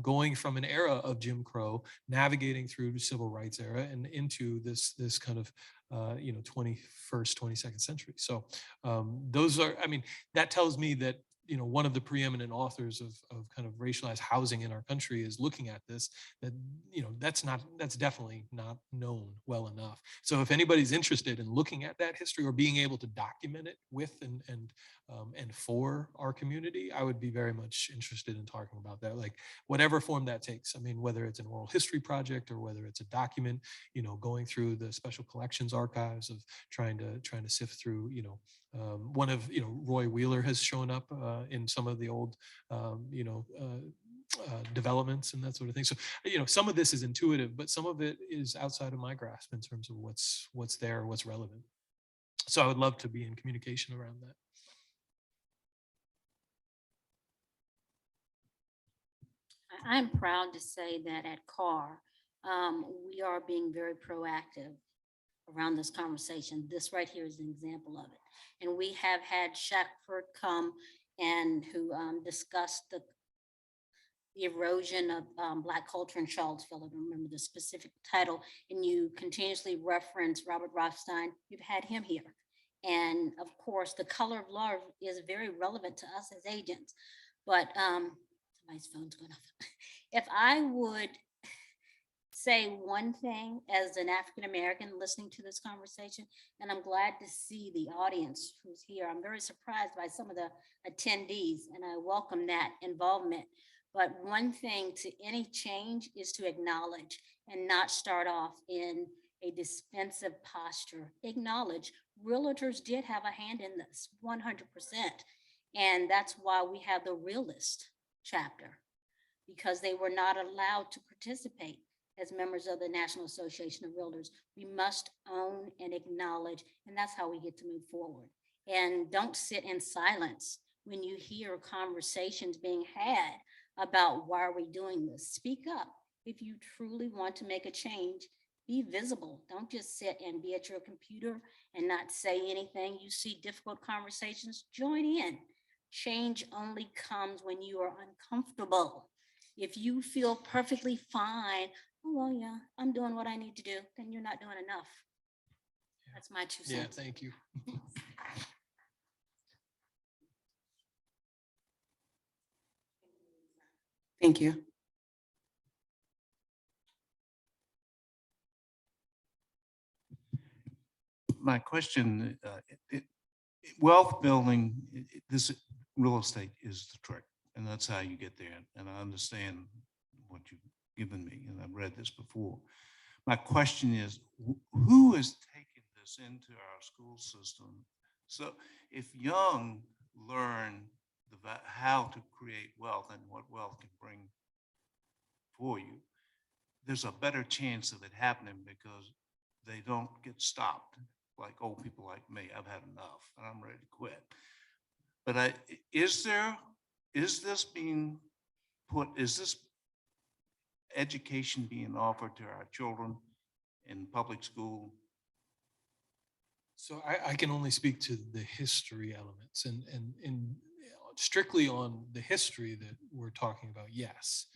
S3: going from an era of Jim Crow, navigating through the civil rights era and into this kind of 21st, 22nd century. So those are, that tells me that, one of the preeminent authors of kind of racialized housing in our country is looking at this, that, that's definitely not known well enough. So if anybody's interested in looking at that history or being able to document it with and for our community, I would be very much interested in talking about that, like whatever form that takes. Whether it's an oral history project or whether it's a document, going through the special collections archives of trying to sift through, one of, Roy Wheeler has shown up in some of the old, developments and that sort of thing. So, some of this is intuitive, but some of it is outside of my grasp in terms of what's there, what's relevant. So I would love to be in communication around that.
S8: I'm proud to say that at CAAR, we are being very proactive around this conversation. This right here is an example of it. And we have had Shackford come and who discussed the erosion of Black culture in Charlottesville. I don't remember the specific title. And you continuously reference Robert Rothstein. You've had him here. And of course, the color of law is very relevant to us as agents. But somebody's phone's going off. If I would say one thing as an African-American listening to this conversation, and I'm glad to see the audience who's here. I'm very surprised by some of the attendees, and I welcome that involvement. But one thing to any change is to acknowledge and not start off in a defensive posture. Acknowledge realtors did have a hand in this 100%. And that's why we have the realist chapter, because they were not allowed to participate as members of the National Association of Realtors. We must own and acknowledge, and that's how we get to move forward. And don't sit in silence when you hear conversations being had about why are we doing this. Speak up. If you truly want to make a change, be visible. Don't just sit and be at your computer and not say anything. You see difficult conversations, join in. Change only comes when you are uncomfortable. If you feel perfectly fine, oh, well, yeah, I'm doing what I need to do, then you're not doing enough. That's my 2 cents.
S3: Yeah, thank you.
S1: Thank you.
S9: My question, wealth building, this real estate is the trick, and that's how you get there. And I understand what you've given me, and I've read this before. My question is, who is taking this into our school system? So if young learn how to create wealth and what wealth can bring for you, there's a better chance of it happening because they don't get stopped like old people like me. I've had enough and I'm ready to quit. But is this education being offered to our children in public school?
S3: So I can only speak to the history elements and strictly on the history that we're talking about, yes.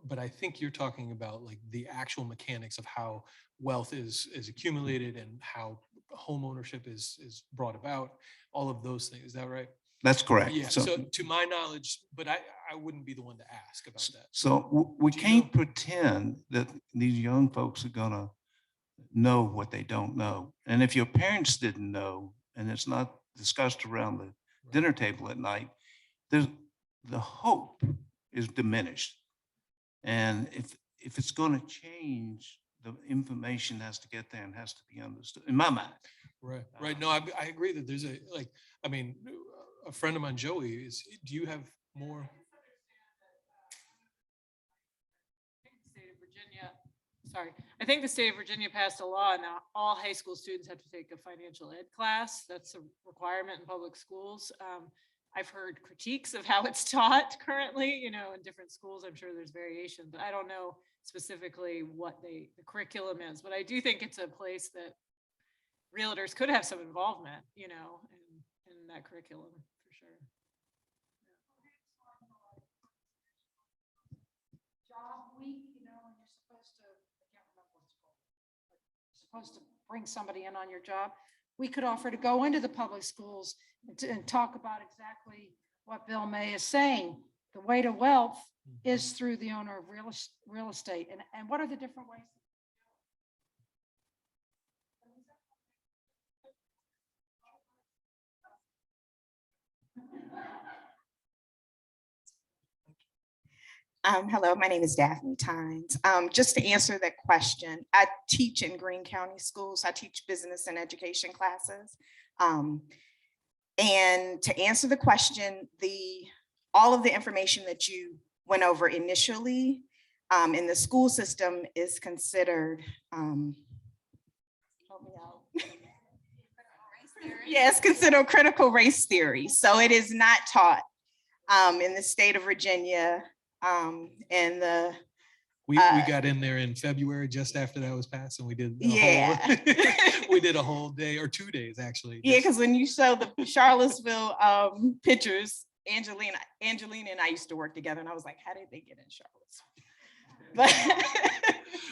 S3: But I think you're talking about like the actual mechanics of how wealth is accumulated and how home ownership is brought about, all of those things. Is that right?
S9: That's correct.
S3: Yeah. So to my knowledge, but I wouldn't be the one to ask about that.
S9: So we can't pretend that these young folks are gonna know what they don't know. And if your parents didn't know, and it's not discussed around the dinner table at night, the hope is diminished. And if it's going to change, the information has to get there and has to be understood, in my mind.
S3: Right. Right. No, I agree that there's a friend of mine, Joey, do you have more?
S10: I think the state of Virginia passed a law now all high school students have to take a financial ed class. That's a requirement in public schools. I've heard critiques of how it's taught currently, you know, in different schools. I'm sure there's variation, but I don't know specifically what the curriculum is. But I do think it's a place that realtors could have some involvement, you know, in that curriculum for sure.
S5: Job week, you know, when you're supposed to, I can't remember what it's called, but you're supposed to bring somebody in on your job. We could offer to go into the public schools and talk about exactly what Bill May is saying. The way to wealth is through the owner of real estate. And what are the different ways?
S11: Hello, my name is Daphne Tynes. Just to answer that question, I teach in Greene County schools. I teach business and education classes. And to answer the question, all of the information that you went over initially in the school system is considered, help me out. Yes, considered critical race theory. So it is not taught in the state of Virginia. And
S3: we got in there in February just after that was passed, and we did we did a whole day or 2 days actually.
S11: Yeah, because when you show the Charlottesville pictures, Angelina and I used to work together, and I was like, how did they get in Charlottesville? But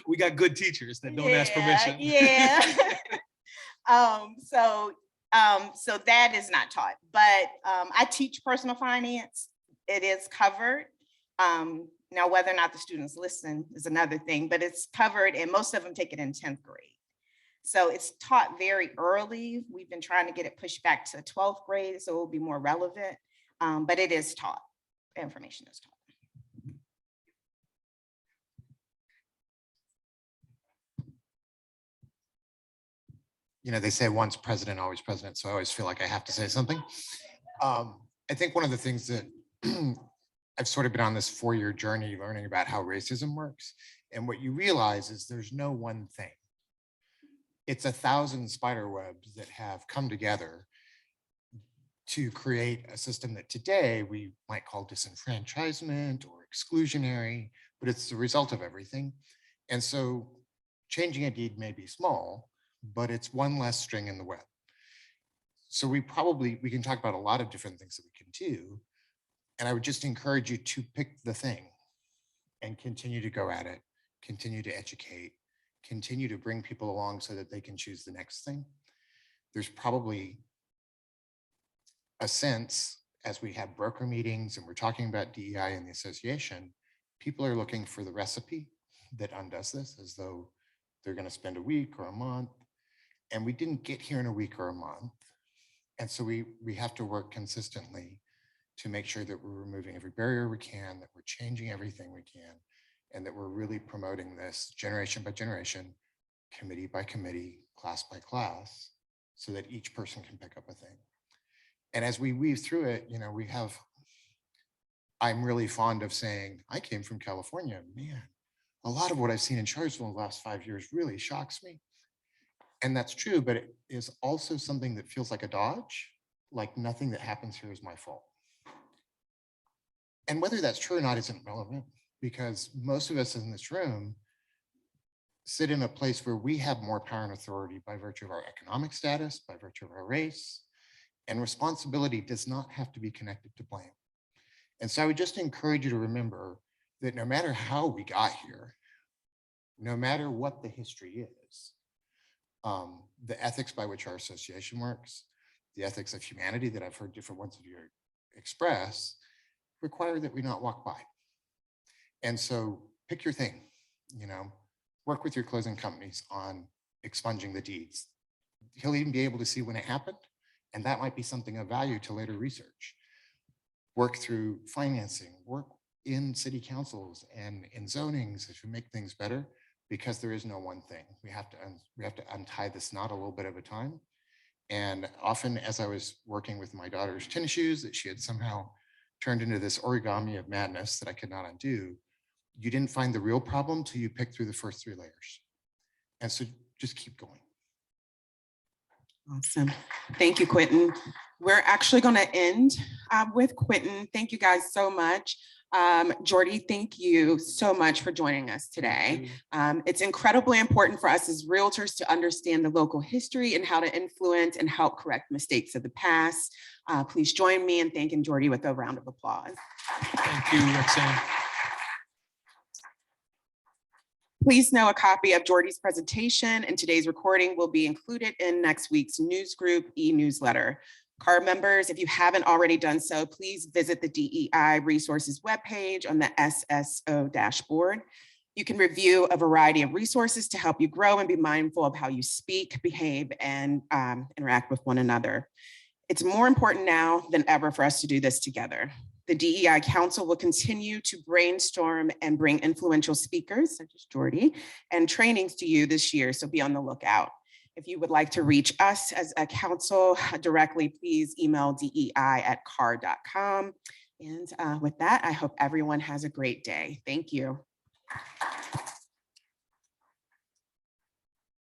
S3: we got good teachers that don't ask permission.
S11: Yeah. So that is not taught, but I teach personal finance. It is covered. Now, whether or not the students listen is another thing, but it's covered, and most of them take it in 10th grade. So it's taught very early. We've been trying to get it pushed back to 12th grade, so it will be more relevant, but it is taught. The information is taught.
S12: You know, they say once president, always president, so I always feel like I have to say something. I think one of the things that I've sort of been on this 4-year journey learning about how racism works. And what you realize is there's no one thing. It's 1,000 spider webs that have come together to create a system that today we might call disenfranchisement or exclusionary, but it's the result of everything. And so changing a deed may be small, but it's one less string in the web. So we can talk about a lot of different things that we can do. And I would just encourage you to pick the thing and continue to go at it, continue to educate, continue to bring people along so that they can choose the next thing. There's probably a sense, as we have broker meetings and we're talking about DEI and the association, people are looking for the recipe that undoes this, as though they're going to spend a week or a month. And we didn't get here in a week or a month. And so we have to work consistently to make sure that we're removing every barrier we can, that we're changing everything we can, and that we're really promoting this generation by generation, committee by committee, class by class, so that each person can pick up a thing. And as we weave through it, you know, I'm really fond of saying, I came from California, man, a lot of what I've seen in Charlottesville in the last 5 years really shocks me. And that's true, but it is also something that feels like a dodge, like nothing that happens here is my fault. And whether that's true or not isn't relevant, because most of us in this room sit in a place where we have more power and authority by virtue of our economic status, by virtue of our race, and responsibility does not have to be connected to blame. And so I would just encourage you to remember that no matter how we got here, no matter what the history is, the ethics by which our association works, the ethics of humanity that I've heard different ones of you express, require that we not walk by. And so pick your thing, you know, work with your closing companies on expunging the deeds. He'll even be able to see when it happened, and that might be something of value to later research. Work through financing, work in city councils and in zonings to make things better, because there is no one thing. We have to untie this knot a little bit at a time. And often, as I was working with my daughter's tennis shoes that she had somehow turned into this origami of madness that I could not undo, you didn't find the real problem till you picked through the first 3 layers. And so just keep going.
S1: Awesome. Thank you, Quentin. We're actually going to end with Quentin. Thank you guys so much. Jordy, thank you so much for joining us today. It's incredibly important for us as realtors to understand the local history and how to influence and help correct mistakes of the past. Please join me in thanking Jordy with a round of applause.
S3: Thank you, Roxanne.
S1: Please know a copy of Jordy's presentation and today's recording will be included in next week's news group e-newsletter. CAAR members, if you haven't already done so, please visit the DEI resources webpage on the SSO dashboard. You can review a variety of resources to help you grow and be mindful of how you speak, behave, and interact with one another. It's more important now than ever for us to do this together. The DEI Council will continue to brainstorm and bring influential speakers, such as Jordy, and trainings to you this year, so be on the lookout. If you would like to reach us as a council directly, please email dei@caar.com. And with that, I hope everyone has a great day. Thank you.